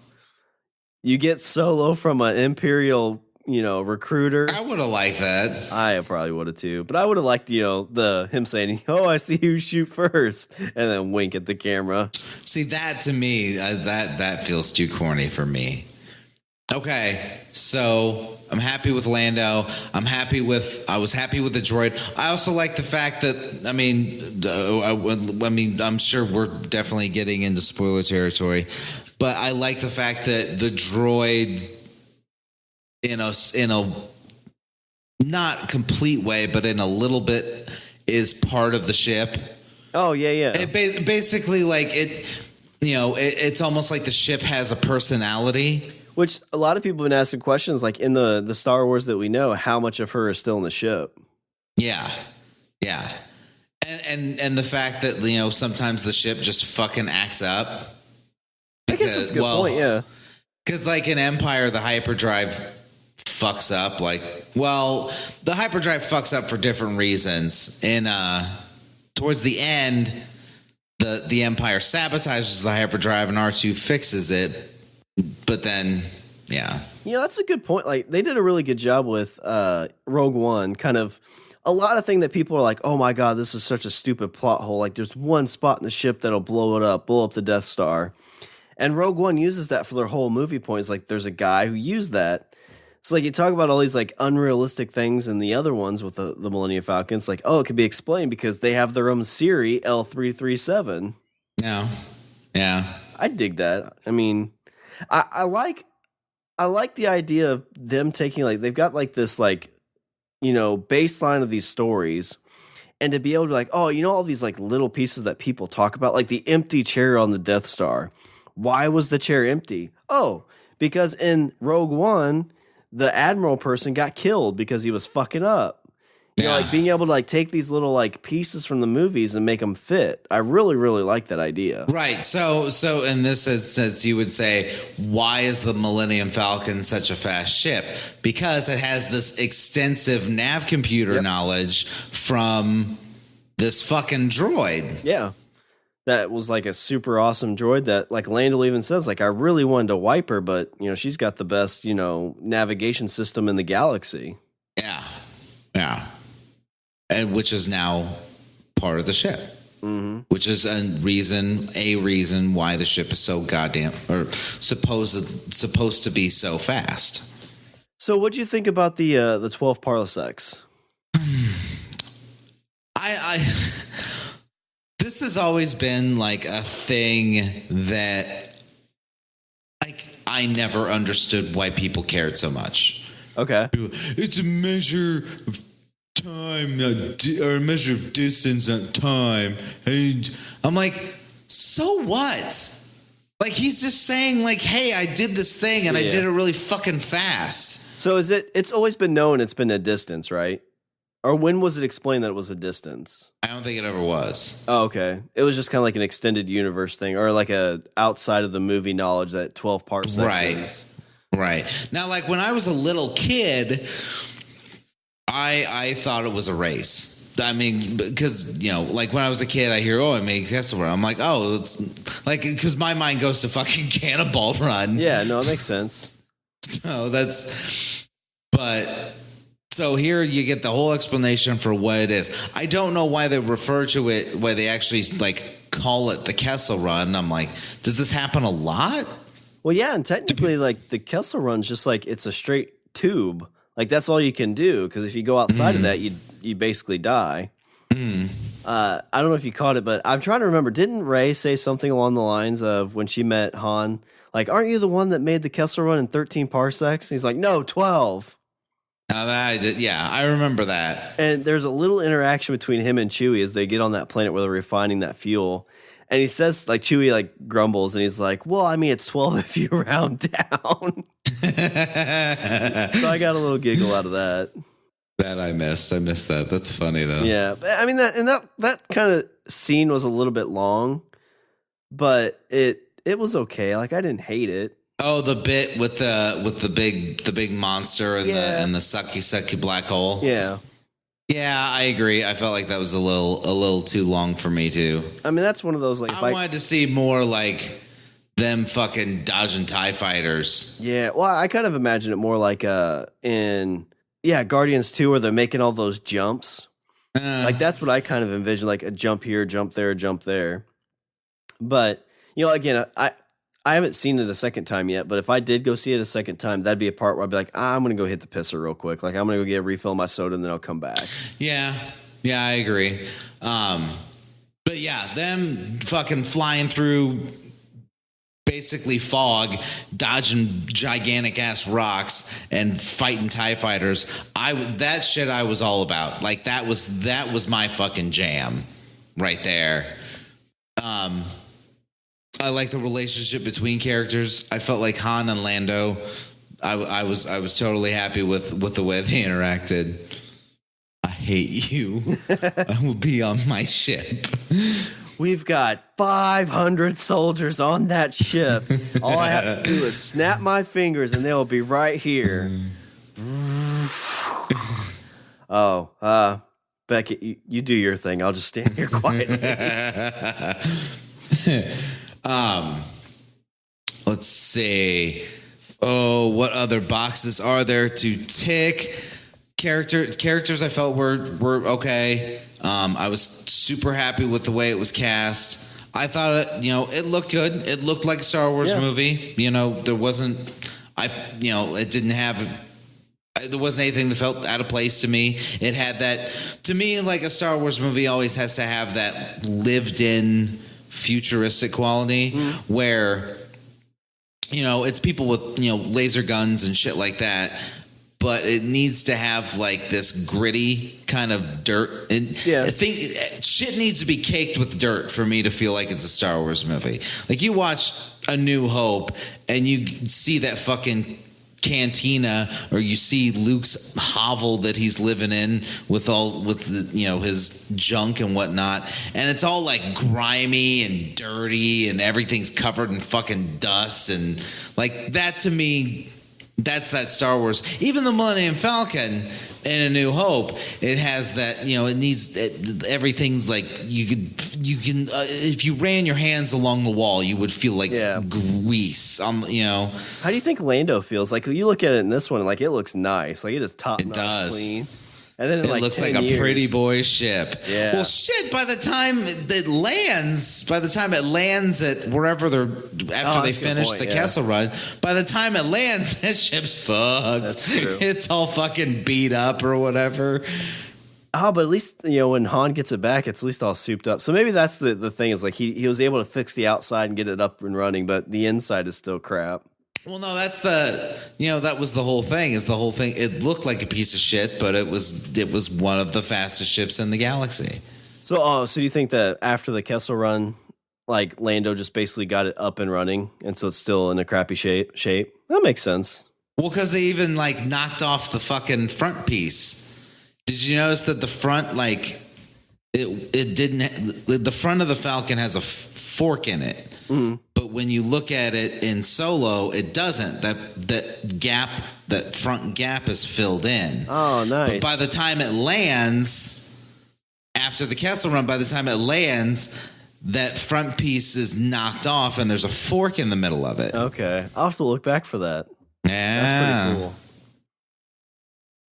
you get Solo from an Imperial, recruiter.
I would have liked that.
I probably would have too, but I would have liked, him saying, "Oh, I see you shoot first," and then wink at the camera.
See, that to me, that feels too corny for me. Okay, so I'm happy with Lando. I was happy with the droid. I also like the fact that, I'm sure we're definitely getting into spoiler territory, but I like the fact that the droid, in a not complete way, but in a little bit, is part of the ship. Oh yeah. It basically, like it's almost like the ship has a personality.
Which a lot of people have been asking questions, like in the Star Wars that we know, how much of her is still in the ship? Yeah. And the fact that, sometimes the ship just fucking acts up. I guess that's a good point, yeah.
Because, like, in Empire, the hyperdrive fucks up. The hyperdrive fucks up for different reasons. And towards the end, the Empire sabotages the hyperdrive and R2 fixes it. But then, yeah.
That's a good point. Like, they did a really good job with Rogue One. Kind of a lot of things that people are like, "Oh my God, this is such a stupid plot hole." Like, there's one spot in the ship that'll blow up the Death Star. And Rogue One uses that for their whole movie points. Like, there's a guy who used that. So, like, you talk about all these, like, unrealistic things in the other ones with the Millennium Falcon. It's like, oh, it can be explained because they have their own Siri L337.
Yeah.
I dig that. I mean, I like the idea of them taking, like, they've got like this, like, baseline of these stories, and to be able to be like, oh, all these like little pieces that people talk about, like the empty chair on the Death Star. Why was the chair empty? Oh, because in Rogue One, the Admiral person got killed because he was fucking up. Like being able to like take these little like pieces from the movies and make them fit. I really, really like that idea.
Right. So in this says you would say, why is the Millennium Falcon such a fast ship? Because it has this extensive nav computer knowledge from this fucking droid.
Yeah. That was like a super awesome droid that, like, Lando even says, like, I really wanted to wipe her, but she's got the best, navigation system in the galaxy.
Yeah. And which is now part of the ship, which is a reason why the ship is so goddamn, or supposed to be so fast.
So, what'd you think about the 12 parsecs?
I this has always been like a thing that like I never understood why people cared so much.
Okay,
it's a measure of time, or a measure of distance and time, and I'm like, so what? Like, he's just saying, like, hey, I did this thing, and I did it really fucking fast.
So it's always been known it's been a distance, right? Or when was it explained that it was a distance?
I don't think it ever was.
Oh, okay. It was just kind of like an extended universe thing, or like a outside of the movie knowledge that 12 parsecs is.
Right. Now, like, when I was a little kid, I thought it was a race. I mean, because, you know, like when I was a kid, I hear, it makes Kessel Run. I'm like, it's like, because my mind goes to fucking Cannonball Run.
Yeah, no, it makes sense.
So here you get the whole explanation for what it is. I don't know why they refer to it, why they actually like call it the Kessel Run. I'm like, does this happen a lot?
Well, yeah, and technically, like the Kessel Run's just like it's a straight tube. Like that's all you can do, because if you go outside of that, you basically die. I don't know if you caught it, but I'm trying to remember. Didn't Rey say something along the lines of when she met Han, like, "Aren't you the one that made the Kessel Run in 13 parsecs?" And he's like, "No, 12."
I remember that.
And there's a little interaction between him and Chewie as they get on that planet where they're refining that fuel. And he says, like, Chewie, like, grumbles, and he's like, well, I mean, it's 12 if you round down. So I got a little giggle out of that.
That I missed. I missed that. That's funny, though.
Yeah. I mean, that kind of scene was a little bit long, but it was okay. Like, I didn't hate it.
Oh, the bit with the big monster and the sucky black hole.
Yeah.
Yeah, I agree. I felt like that was a little too long for me too.
I mean, that's one of those like
I wanted to see more like them fucking dodging TIE fighters.
Yeah, well, I kind of imagine it more like in Guardians 2 where they're making all those jumps. Like that's what I kind of envision, like a jump here, jump there, jump there. But you know, again, I haven't seen it a second time yet, but if I did go see it a second time, that'd be a part where I'd be like, I'm going to go hit the pisser real quick. Like, I'm going to go get a refill of my soda, and then I'll come back.
Yeah, I agree. But yeah, them fucking flying through basically fog, dodging gigantic-ass rocks, and fighting TIE fighters, that shit I was all about. Like, that was my fucking jam right there. I like the relationship between characters. I felt like Han and Lando. I was totally happy with the way they interacted. I hate you. I will be on my ship.
We've got 500 soldiers on that ship. All I have to do is snap my fingers, and they'll be right here. Beckett, you do your thing. I'll just stand here quietly.
Let's see. Oh, what other boxes are there to tick? Characters I felt were okay. I was super happy with the way it was cast. I thought it looked good. It looked like a Star Wars movie. There wasn't there wasn't anything that felt out of place to me. It had that, to me, like a Star Wars movie always has to have that lived in futuristic quality where it's people with laser guns and shit like that, but it needs to have like this gritty kind of dirt, and I think shit needs to be caked with dirt for me to feel like it's a Star Wars movie. Like you watch A New Hope and you see that fucking cantina, or you see Luke's hovel that he's living in with his junk and whatnot, and it's all like grimy and dirty and everything's covered in fucking dust, and like that, to me, that's that Star Wars. Even the Millennium Falcon in A New Hope, it has that, it needs everything's like you can if you ran your hands along the wall, you would feel like grease. How do
you think Lando feels? Like you look at it in this one, like it looks nice. Like it is top notch, clean. And then
it looks like a pretty boy ship.
Yeah.
Well, shit. By the time it lands at wherever after they finish the Kessel Run, by the time it lands, that ship's fucked.
That's true.
It's all fucking beat up or whatever.
Oh, but at least, when Han gets it back, it's at least all souped up. So maybe that's the thing is like he was able to fix the outside and get it up and running, but the inside is still crap.
Well, no, that's that was the whole thing. It looked like a piece of shit, but it was one of the fastest ships in the galaxy.
So do you think that after the Kessel Run, like Lando just basically got it up and running, and so it's still in a crappy shape? That makes sense.
Well, because they even like knocked off the fucking front piece. Did you notice that the front, like, it didn't? The front of the Falcon has a fork in it, but when you look at it in Solo, it doesn't. That front gap is filled in.
Oh, nice!
But by the time it lands, after the Kessel Run, by the time it lands, that front piece is knocked off, and there's a fork in the middle of it.
Okay, I'll have to look back for that.
Yeah,
that's pretty cool.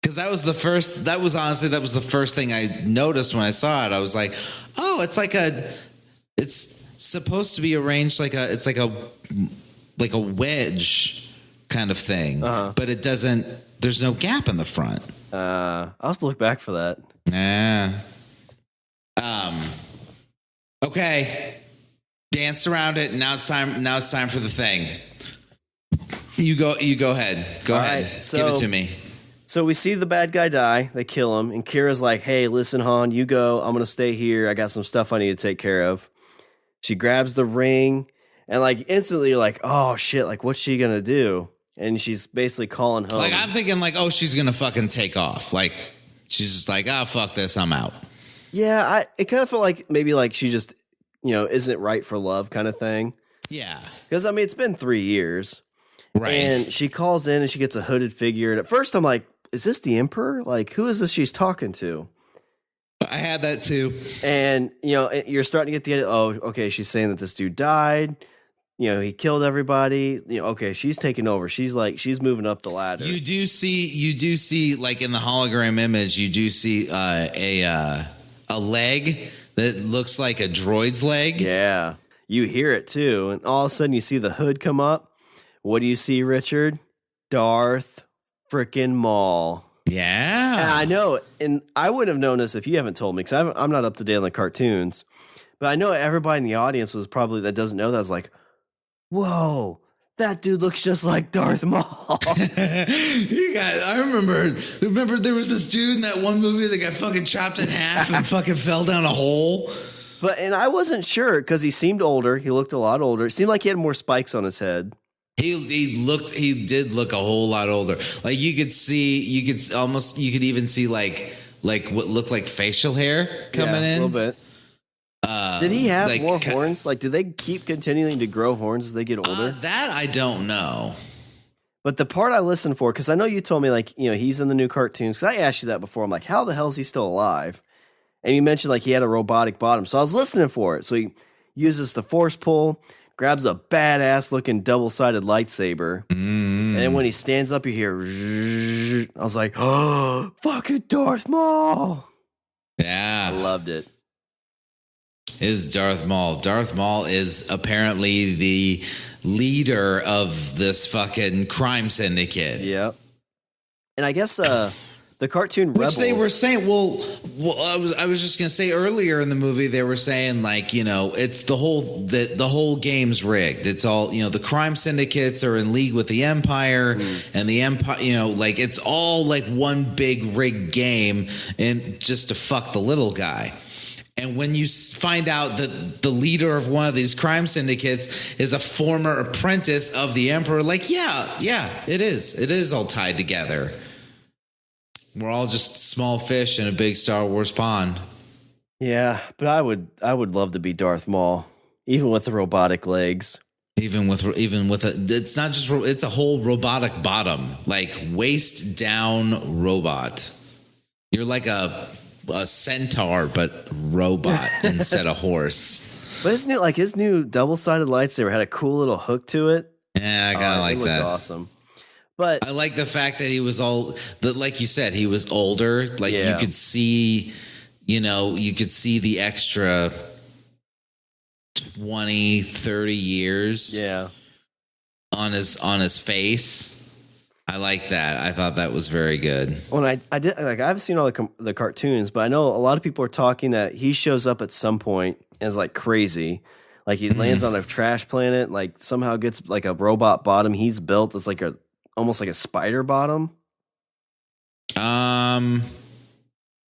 Because that was the first thing I noticed when I saw it. I was like, oh, it's supposed to be arranged like a wedge kind of thing, but it doesn't. There's no gap in the front.
I'll have to look back for that.
Yeah. Okay. Danced around it. Now it's time for the thing. You go ahead. Go ahead.
Right,
give it to me.
So we see the bad guy die. They kill him. And Kira's like, hey, listen, Han, you go. I'm going to stay here. I got some stuff I need to take care of. She grabs the ring. And like instantly you're like, oh, shit. Like, what's she going to do? And she's basically calling home.
Like, I'm thinking like, oh, she's going to fucking take off. Like, she's just like, oh, fuck this. I'm out.
Yeah. It kind of felt like maybe like she just, isn't right for love kind of thing.
Yeah.
Because, I mean, it's been 3 years.
Right.
And she calls in and she gets a hooded figure. And at first I'm like, is this the Emperor? Like, who is this she's talking to?
I had that too.
And, you're starting to get the idea, oh, okay, she's saying that this dude died. He killed everybody. Okay, she's taking over. She's moving up the ladder.
You do see like in the hologram image, you do see a leg that looks like a droid's leg.
Yeah. You hear it too. And all of a sudden you see the hood come up. What do you see, Richard? Darth frickin' Maul.
Yeah.
And I know, and I wouldn't have known this if you haven't told me, because I'm not up to date on the cartoons. But I know everybody in the audience was probably, that doesn't know that, was like, whoa, that dude looks just like Darth Maul.
I remember there was this dude in that one movie that got fucking chopped in half and fucking fell down a hole.
And I wasn't sure, because he seemed older. He looked a lot older. It seemed like he had more spikes on his head.
He did look a whole lot older. Like you could even see like what looked like facial hair coming in.
A little bit. Did he have more horns? Like, do they keep continuing to grow horns as they get older?
That I don't know.
But the part I listened for, because I know you told me, like, he's in the new cartoons. Because I asked you that before. I'm like, how the hell is he still alive? And you mentioned, like, he had a robotic bottom. So I was listening for it. So he uses the force pull, grabs a badass looking double-sided lightsaber. And then when he stands up, you hear, I was like, oh, fucking Darth Maul.
Yeah.
I loved it.
Is Darth Maul. Darth Maul is apparently the leader of this fucking crime syndicate.
Yep. And I guess the cartoon Rebels.
Which they were saying, well, I was just going to say earlier in the movie, they were saying, like, it's the whole game's rigged. It's all, the crime syndicates are in league with the Empire, and the Empire, like, it's all like one big rigged game and just to fuck the little guy. And when you find out that the leader of one of these crime syndicates is a former apprentice of the Emperor, like, yeah, it is. It is all tied together. We're all just small fish in a big Star Wars pond.
Yeah, but I would love to be Darth Maul, even with the robotic legs.
Even with it's not just, it's a whole robotic bottom, like waist down robot. You're like a centaur, but robot instead of horse.
But isn't it like his new double-sided lightsaber had a cool little hook to it?
Yeah, I kind of like
it looked
that.
Awesome. But
I like the fact that he was like you said, he was older. Like you could see, you could see the extra 20, 30 years on his face. I like that. I thought that was very good.
When I did, like, I haven't seen all the cartoons, but I know a lot of people are talking that he shows up at some point and is like crazy. Like he lands on a trash planet, like somehow gets like a robot bottom he's built. It's like almost like a spider bottom.
I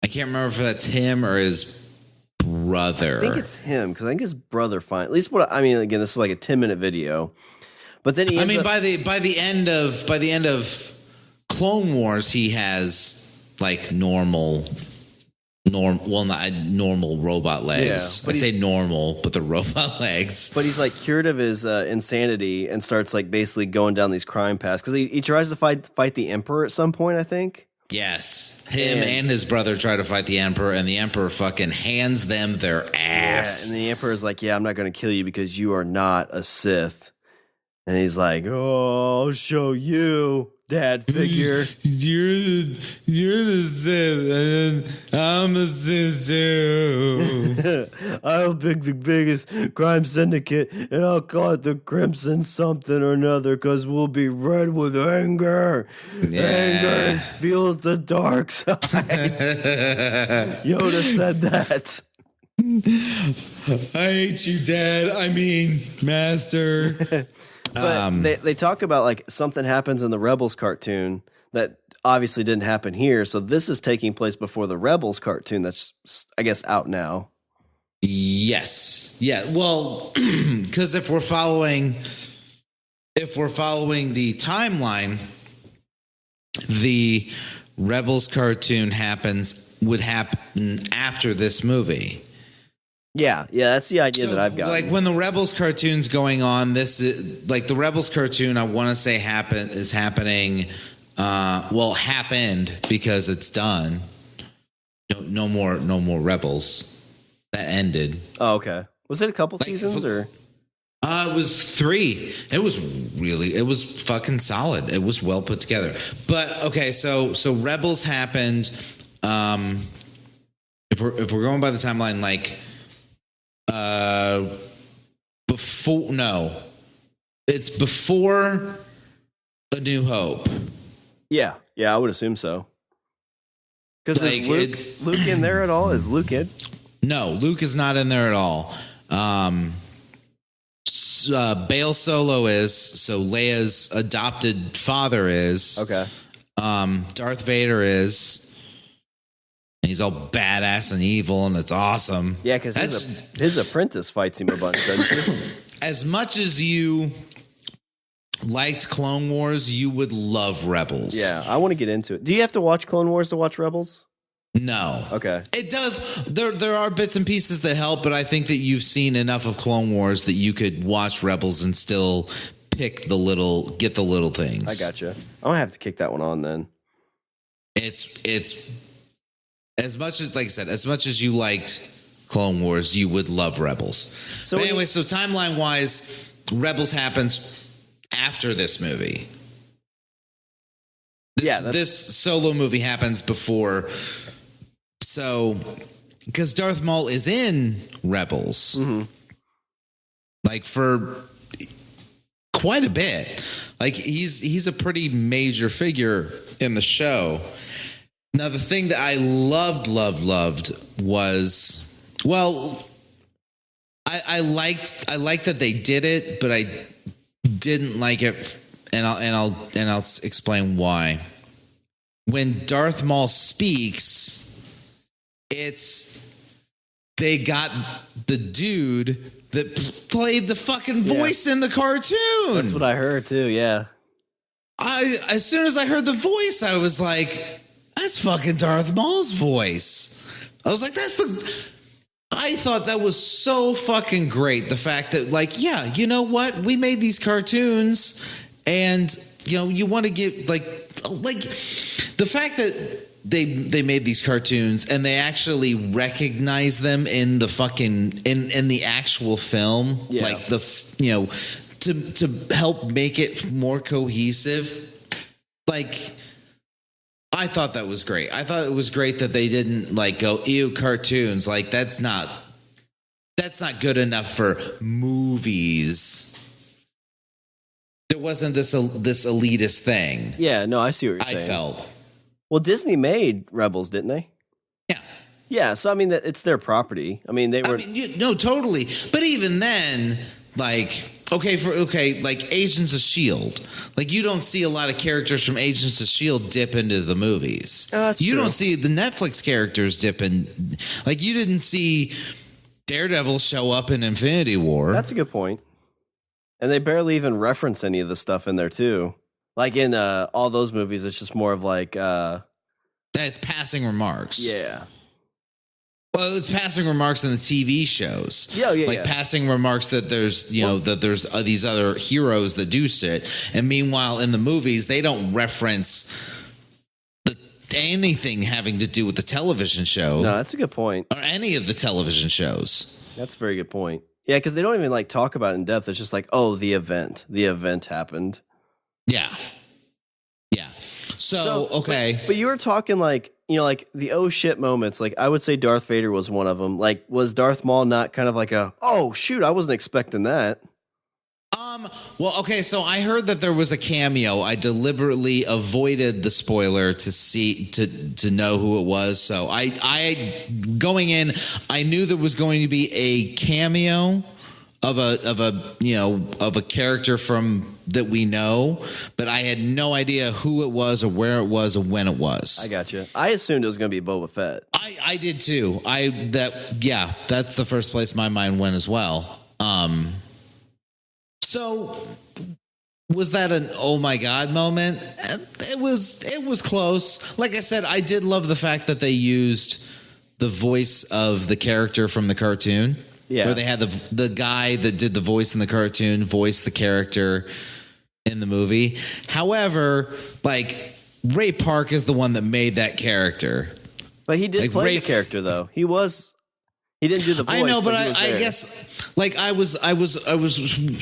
can't remember if that's him or his brother.
I think it's him because I think his brother at least again, this is like a 10-minute video. But then
by the end of Clone Wars, he has like normal robot legs. I say normal, but the robot legs.
But he's like cured of his insanity and starts like basically going down these crime paths because he tries to fight the Emperor at some point, I think.
Yes, him and his brother try to fight the Emperor, and the Emperor fucking hands them their ass.
Yeah, and the Emperor's like, "Yeah, I'm not going to kill you because you are not a Sith." And he's like, "Oh, I'll show you, dad figure.
You're the Sith, and I'm a Sith too.
I'll pick the biggest crime syndicate, and I'll call it the Crimson something or another, because we'll be red with anger.
Yeah.
Anger feels the dark side." Yoda said that.
I hate you, Dad. I mean, Master.
But they talk about like something happens in the Rebels cartoon that obviously didn't happen here. So this is taking place before the Rebels cartoon that's, I guess, out now.
Yes. Yeah. Well, because if we're following the timeline, the Rebels cartoon would happen after this movie.
Yeah, that's the idea that I've got.
Like when the Rebels cartoon's going on, this is like the Rebels cartoon. I want to say happened because it's done. No more Rebels. That ended.
Oh, okay. Was it a couple seasons or?
It was 3. It was fucking solid. It was well put together. But okay, so Rebels happened. If we're going by the timeline, like. It's before A New Hope.
Yeah, I would assume so. Because is Luke in there at all? Is Luke in?
No, Luke is not in there at all. Bail Solo is, so Leia's adopted father is.
Okay.
Darth Vader is. He's all badass and evil, and it's awesome.
Yeah, because his apprentice fights him a bunch, doesn't he?
As much as you liked Clone Wars, you would love Rebels.
Yeah, I want to get into it. Do you have to watch Clone Wars to watch Rebels?
No.
Okay.
It does. There are bits and pieces that help, but I think that you've seen enough of Clone Wars that you could watch Rebels and still get the little things.
I gotcha. I'm gonna have to kick that one on then.
It's as much as, like I said, as much as you liked Clone Wars, you would love Rebels. So anyway, so timeline wise, Rebels happens after this movie. This solo movie happens before. So, because Darth Maul is in Rebels, like for quite a bit, like he's a pretty major figure in the show. Now, the thing that I loved was, well, I liked that they did it, but I didn't like it, and I'll explain why. When Darth Maul speaks, they got the dude that played the fucking voice in the cartoon.
That's what I heard too. Yeah.
As soon as I heard the voice, I was like, that's fucking Darth Maul's voice. I was like, I thought that was so fucking great. The fact that, like, yeah, you know what? We made these cartoons, and, you know, you want to get, like the fact that they made these cartoons and they actually recognize them in the fucking, in the actual film, like to help make it more cohesive. like, I thought that was great. I thought it was great that they didn't like go, ew, cartoons. Like, that's not good enough for movies. There wasn't this elitist thing.
Yeah, no, I see what you're saying.
I felt.
Well, Disney made Rebels, didn't they?
Yeah.
Yeah, so I mean, it's their property. I mean, they were.
No, totally. But even then, like, like Agents of S.H.I.E.L.D. Like, you don't see a lot of characters from Agents of S.H.I.E.L.D. dip into the movies. You
true.
Don't see the Netflix characters dip in. Like, you didn't see Daredevil show up in Infinity War.
That's a good point. And they barely even reference any of the stuff in there, too. Like in all those movies, it's just more of like...
it's passing remarks.
Yeah.
Well, it's passing remarks in the TV shows.
Yeah.
Passing remarks that there's, that there's these other heroes that do shit. And meanwhile, in the movies, they don't reference anything having to do with the television show.
No, that's a good point.
Or any of the television shows.
That's a very good point. Yeah, because they don't even like talk about it in depth. It's just like, oh, the event happened.
Yeah. So okay.
But you were talking like, like the oh shit moments. Like I would say Darth Vader was one of them. Like, was Darth Maul not kind of like a, oh shoot, I wasn't expecting that?
Well, okay, so I heard that there was a cameo. I deliberately avoided the spoiler to know who it was. So I going in, I knew there was going to be a cameo of a character from that we know, but I had no idea who it was or where it was or when it was.
I got you. I assumed it was going to be Boba Fett.
I did too. That's the first place my mind went as well. So was that an oh my god moment? It was close. Like I said, I did love the fact that they used the voice of the character from the cartoon. Yeah. Where they had the guy that did the voice in the cartoon voice the character in the movie. However, like Ray Park is the one that made that character.
But he did play the character though. He didn't do the voice.
I know, but I guess like I was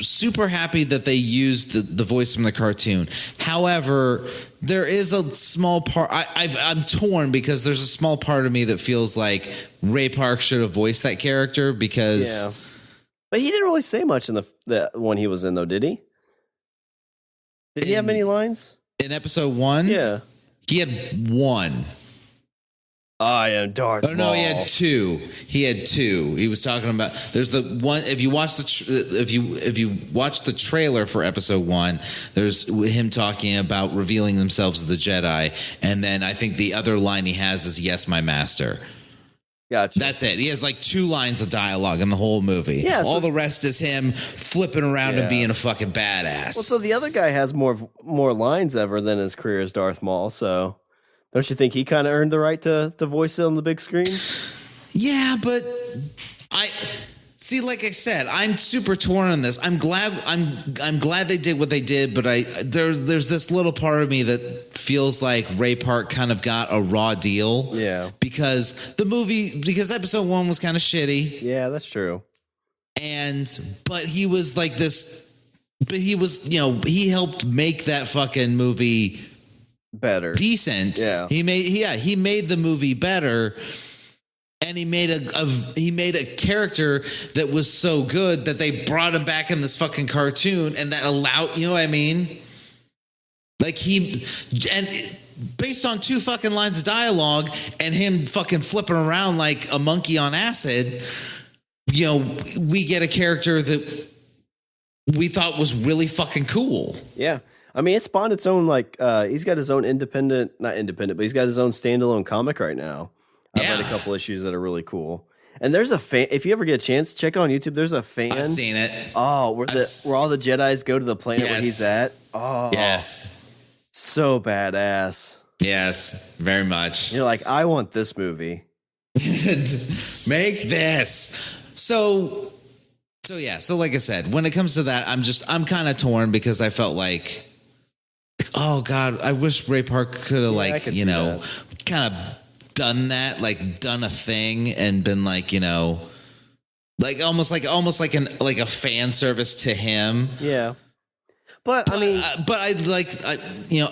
super happy that they used the voice from the cartoon. However, there is a small part I'm torn because there's a small part of me that feels like Ray Park should have voiced that character because
But he didn't really say much in the one he was in though, did he? Did he have many lines?
In episode 1?
Yeah.
He had 1.
I am Darth Maul.
No, he had 2. He was talking about. There's the one. If you watch if you watch the trailer for episode 1, there's him talking about revealing themselves as the Jedi, and then I think the other line he has is "Yes, my master."
Gotcha.
That's it. He has like 2 lines of dialogue in the whole movie. Yeah, all the rest is him flipping around and being a fucking badass.
Well, so the other guy has more lines ever than his career as Darth Maul. So. Don't you think he kind of earned the right to voice it on the big screen? Yeah, but I see. Like I said, I'm super torn on this. I'm glad they did what they did, but there's this little part of me that feels like Ray Park kind of got a raw deal. Yeah, because episode 1 was kind of shitty. Yeah, that's true. But he was like this. But he was, he helped make that fucking movie better, decent. Yeah, he made the movie better, and he made a character that was so good that they brought him back in this fucking cartoon, and that allowed, you know what I mean? Like based on 2 fucking lines of dialogue and him fucking flipping around like a monkey on acid, we get a character that we thought was really fucking cool. Yeah. I mean, it spawned its own, like, he's got his own not independent, but he's got his own standalone comic right now. I've read a couple issues that are really cool. And there's a fan, if you ever get a chance, check on YouTube, there's a fan. I've seen it. Oh, where all the Jedis go to the planet where he's at. Oh. Yes. So badass. Yes, very much. You're like, I want this movie. Make this. So like I said, when it comes to that, I'm kind of torn because I felt like, oh God, I wish Ray Park could have kind of done that, like done a thing and been like, like almost like a fan service to him. Yeah. But I mean,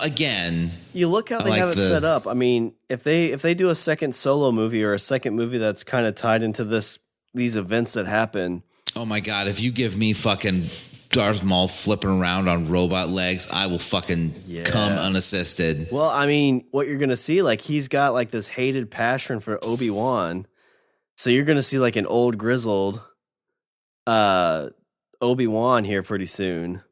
again,
you look how they have it set up. I mean, if they do a second Solo movie or a second movie that's kind of tied into these events that happen.
Oh my God! If you give me fucking Darth Maul flipping around on robot legs, I will fucking come unassisted.
Well, I mean, what you're gonna see, like he's got like this hated passion for Obi-Wan, so you're gonna see like an old grizzled Obi-Wan here pretty soon,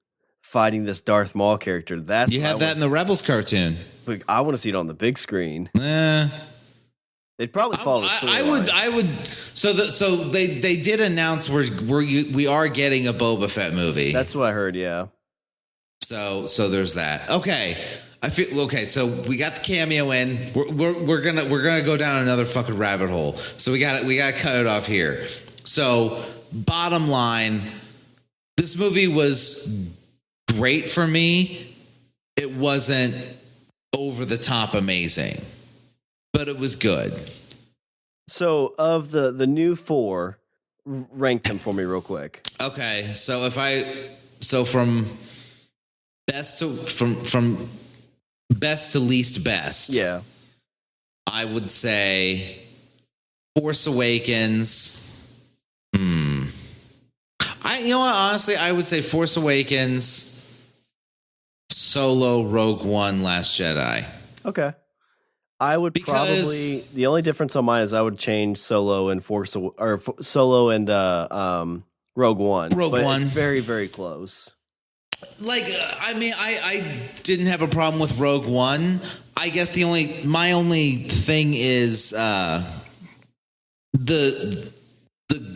fighting this Darth Maul character.
You had that in the Rebels cartoon.
But I want to see it on the big screen. They'd probably follow the story.
I would. So they did announce we are getting a Boba Fett movie.
That's what I heard. Yeah.
So there's that. Okay. So we got the cameo in. We're gonna go down another fucking rabbit hole. So we got to cut it off here. So bottom line, this movie was great for me. It wasn't over the top amazing, but it was good. So
of the new 4, rank them for me real quick.
Okay, so from best to least best.
Yeah.
I would say Force Awakens. Honestly, I would say Force Awakens, Solo, Rogue One, Last Jedi.
Okay. I would probably, the only difference on mine is I would change Solo and Solo and Rogue One.
Rogue One.
It's very, very close.
I didn't have a problem with Rogue One. I guess my only thing is the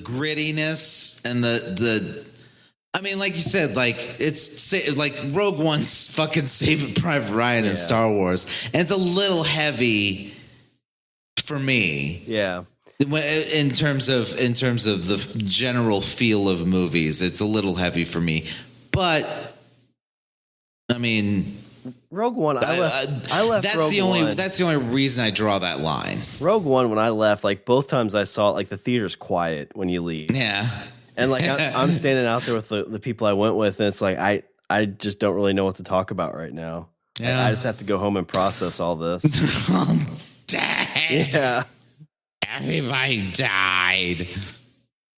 grittiness and like you said, it's like Rogue One's fucking Saving Private Ryan in Star Wars, and it's a little heavy for me.
Yeah.
In terms of the general feel of movies, it's a little heavy for me. But I mean,
Rogue One, I left
that's
Rogue One.
That's the only reason I draw that line.
Rogue One, when I left, like both times I saw it, like the theater's quiet when you leave.
Yeah.
And like I'm standing out there with the people I went with, and it's like I just don't really know what to talk about right now. Yeah. I just have to go home and process all this.
Dad.
Yeah.
Everybody died.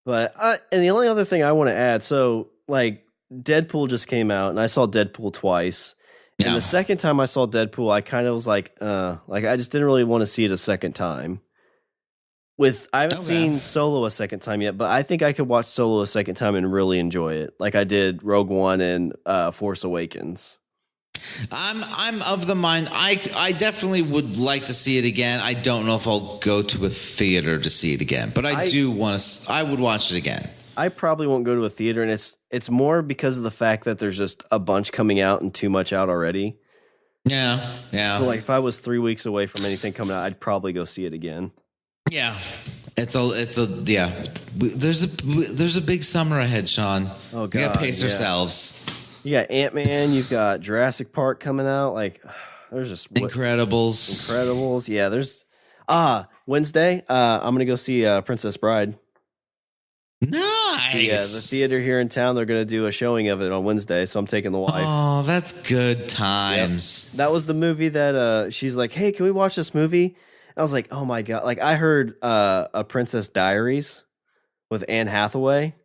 But and the only other thing I want to add, so like Deadpool just came out, and I saw Deadpool twice. And the second time I saw Deadpool, I kind of was like I just didn't really want to see it a second time. I haven't seen Solo a second time yet, but I think I could watch Solo a second time and really enjoy it, like I did Rogue One and Force Awakens.
I'm of the mind I definitely would like to see it again. I don't know if I'll go to a theater to see it again, but I do want to. I would watch it again.
I probably won't go to a theater, and it's more because of the fact that there's just a bunch coming out and too much out already.
Yeah.
So like if I was 3 weeks away from anything coming out, I'd probably go see it again.
Yeah. It's a There's a big summer ahead, Sean.
Oh God.
We gotta pace ourselves.
You got Ant-Man, you've got Jurassic Park coming out, like there's just
Incredibles.
Yeah, there's Wednesday, I'm gonna go see Princess Bride.
Nice.
Yeah, the theater here in town, they're going to do a showing of it on Wednesday, so I'm taking the wife.
Oh, that's good times.
Yep. That was the movie that she's like, hey, can we watch this movie? And I was like, oh my God. Like I heard A Princess Diaries with Anne Hathaway.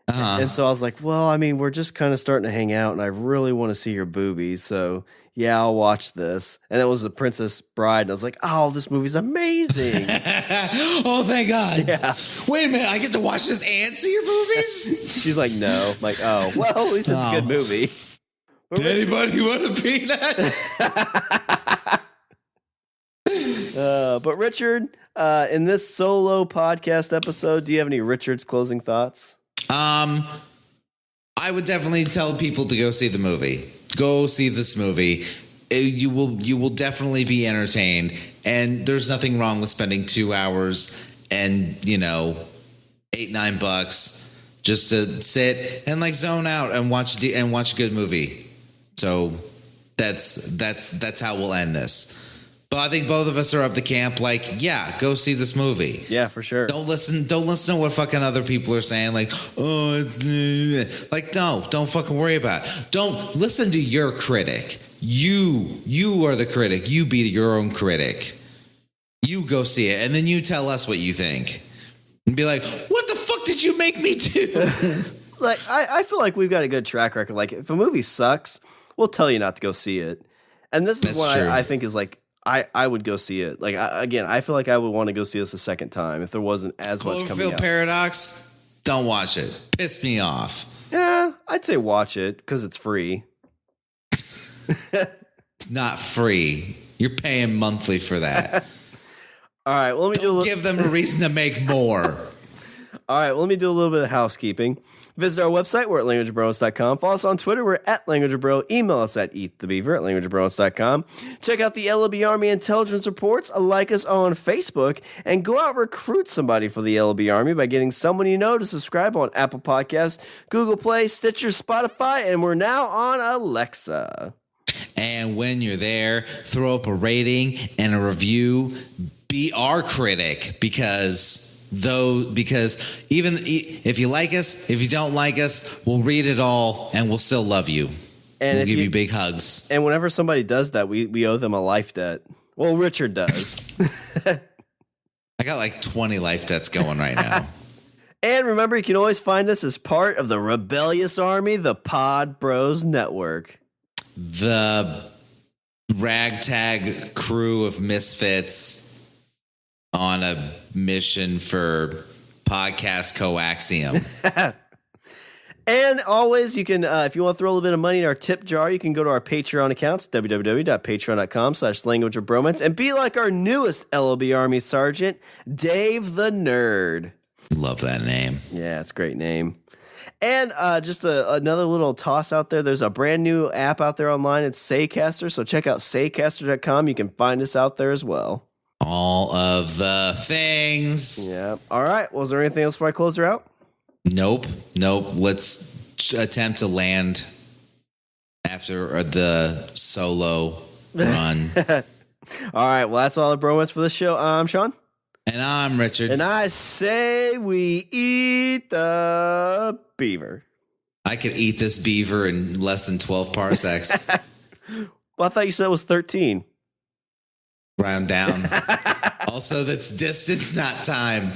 And so I was like, well, I mean, we're just kind of starting to hang out, and I really want to see your boobies, so yeah, I'll watch this. And it was The Princess Bride, and I was like, oh, this movie's amazing.
Oh, thank God.
Yeah.
Wait a minute, I get to watch this and see your boobies?
She's like, no. I'm like, oh, well, at least it's a good movie.
Did anybody want to be that?
But Richard, in this solo podcast episode, do you have any Richard's closing thoughts?
I would definitely tell people to go see the movie. Go see this movie. You will definitely be entertained, and there's nothing wrong with spending 2 hours and $8-9 just to sit and like zone out and watch a good movie. So that's how we'll end this. But I think both of us are of the camp, like, yeah, go see this movie.
Yeah, for sure.
Don't listen to what fucking other people are saying, like, oh, it's like, don't fucking worry about it. Don't listen to your critic. You are the critic. You be your own critic. You go see it, and then you tell us what you think. And be like, what the fuck did you make me do?
Like, I feel like we've got a good track record. Like, if a movie sucks, we'll tell you not to go see it. And this is what I think is like, I would go see it. Like, I feel like I would want to go see this a second time if there wasn't as much coming out.
Cloverfield Paradox, don't watch it. Piss me off.
Yeah, I'd say watch it because it's free.
It's not free. You're paying monthly for that.
All right, well,
give them a reason to make more.
All right, well, let me do a little bit of housekeeping. Visit our website. We're at languageofbromance.com. Follow us on Twitter. We're at languageofbro. Email us at eatthebeaver@languageofbromance.com. Check out the LB Army intelligence reports. Like us on Facebook. And go out and recruit somebody for the LB Army by getting someone you know to subscribe on Apple Podcasts, Google Play, Stitcher, Spotify, and we're now on Alexa.
And when you're there, throw up a rating and a review. Be our critic because even if you like us, if you don't like us, we'll read it all and we'll still love you. And we'll give you big hugs.
And whenever somebody does that, we owe them a life debt. Well, Richard does.
I got like 20 life debts going right now.
And remember, you can always find us as part of the rebellious army, the Pod Bros Network.
The ragtag crew of misfits on a mission for podcast coaxium.
And always, you can, if you want to throw a little bit of money in our tip jar, you can go to our Patreon accounts, www.patreon.com/languageofbromance, and be like our newest LLB Army Sergeant, Dave the Nerd.
Love that name.
Yeah, it's a great name. And just another little toss out there. There's a brand new app out there online. It's Saycaster. So check out saycaster.com. You can find us out there as well.
All of the things.
Yeah. All right. Well, is there anything else before I close her out?
Nope. Let's attempt to land after the solo run.
All right. Well, that's all the bromance for this show. I'm Shawn.
And I'm Richard.
And I say we eat the beaver.
I could eat this beaver in less than 12 parsecs.
Well, I thought you said it was 13.
Round down. Also, that's distance, not time.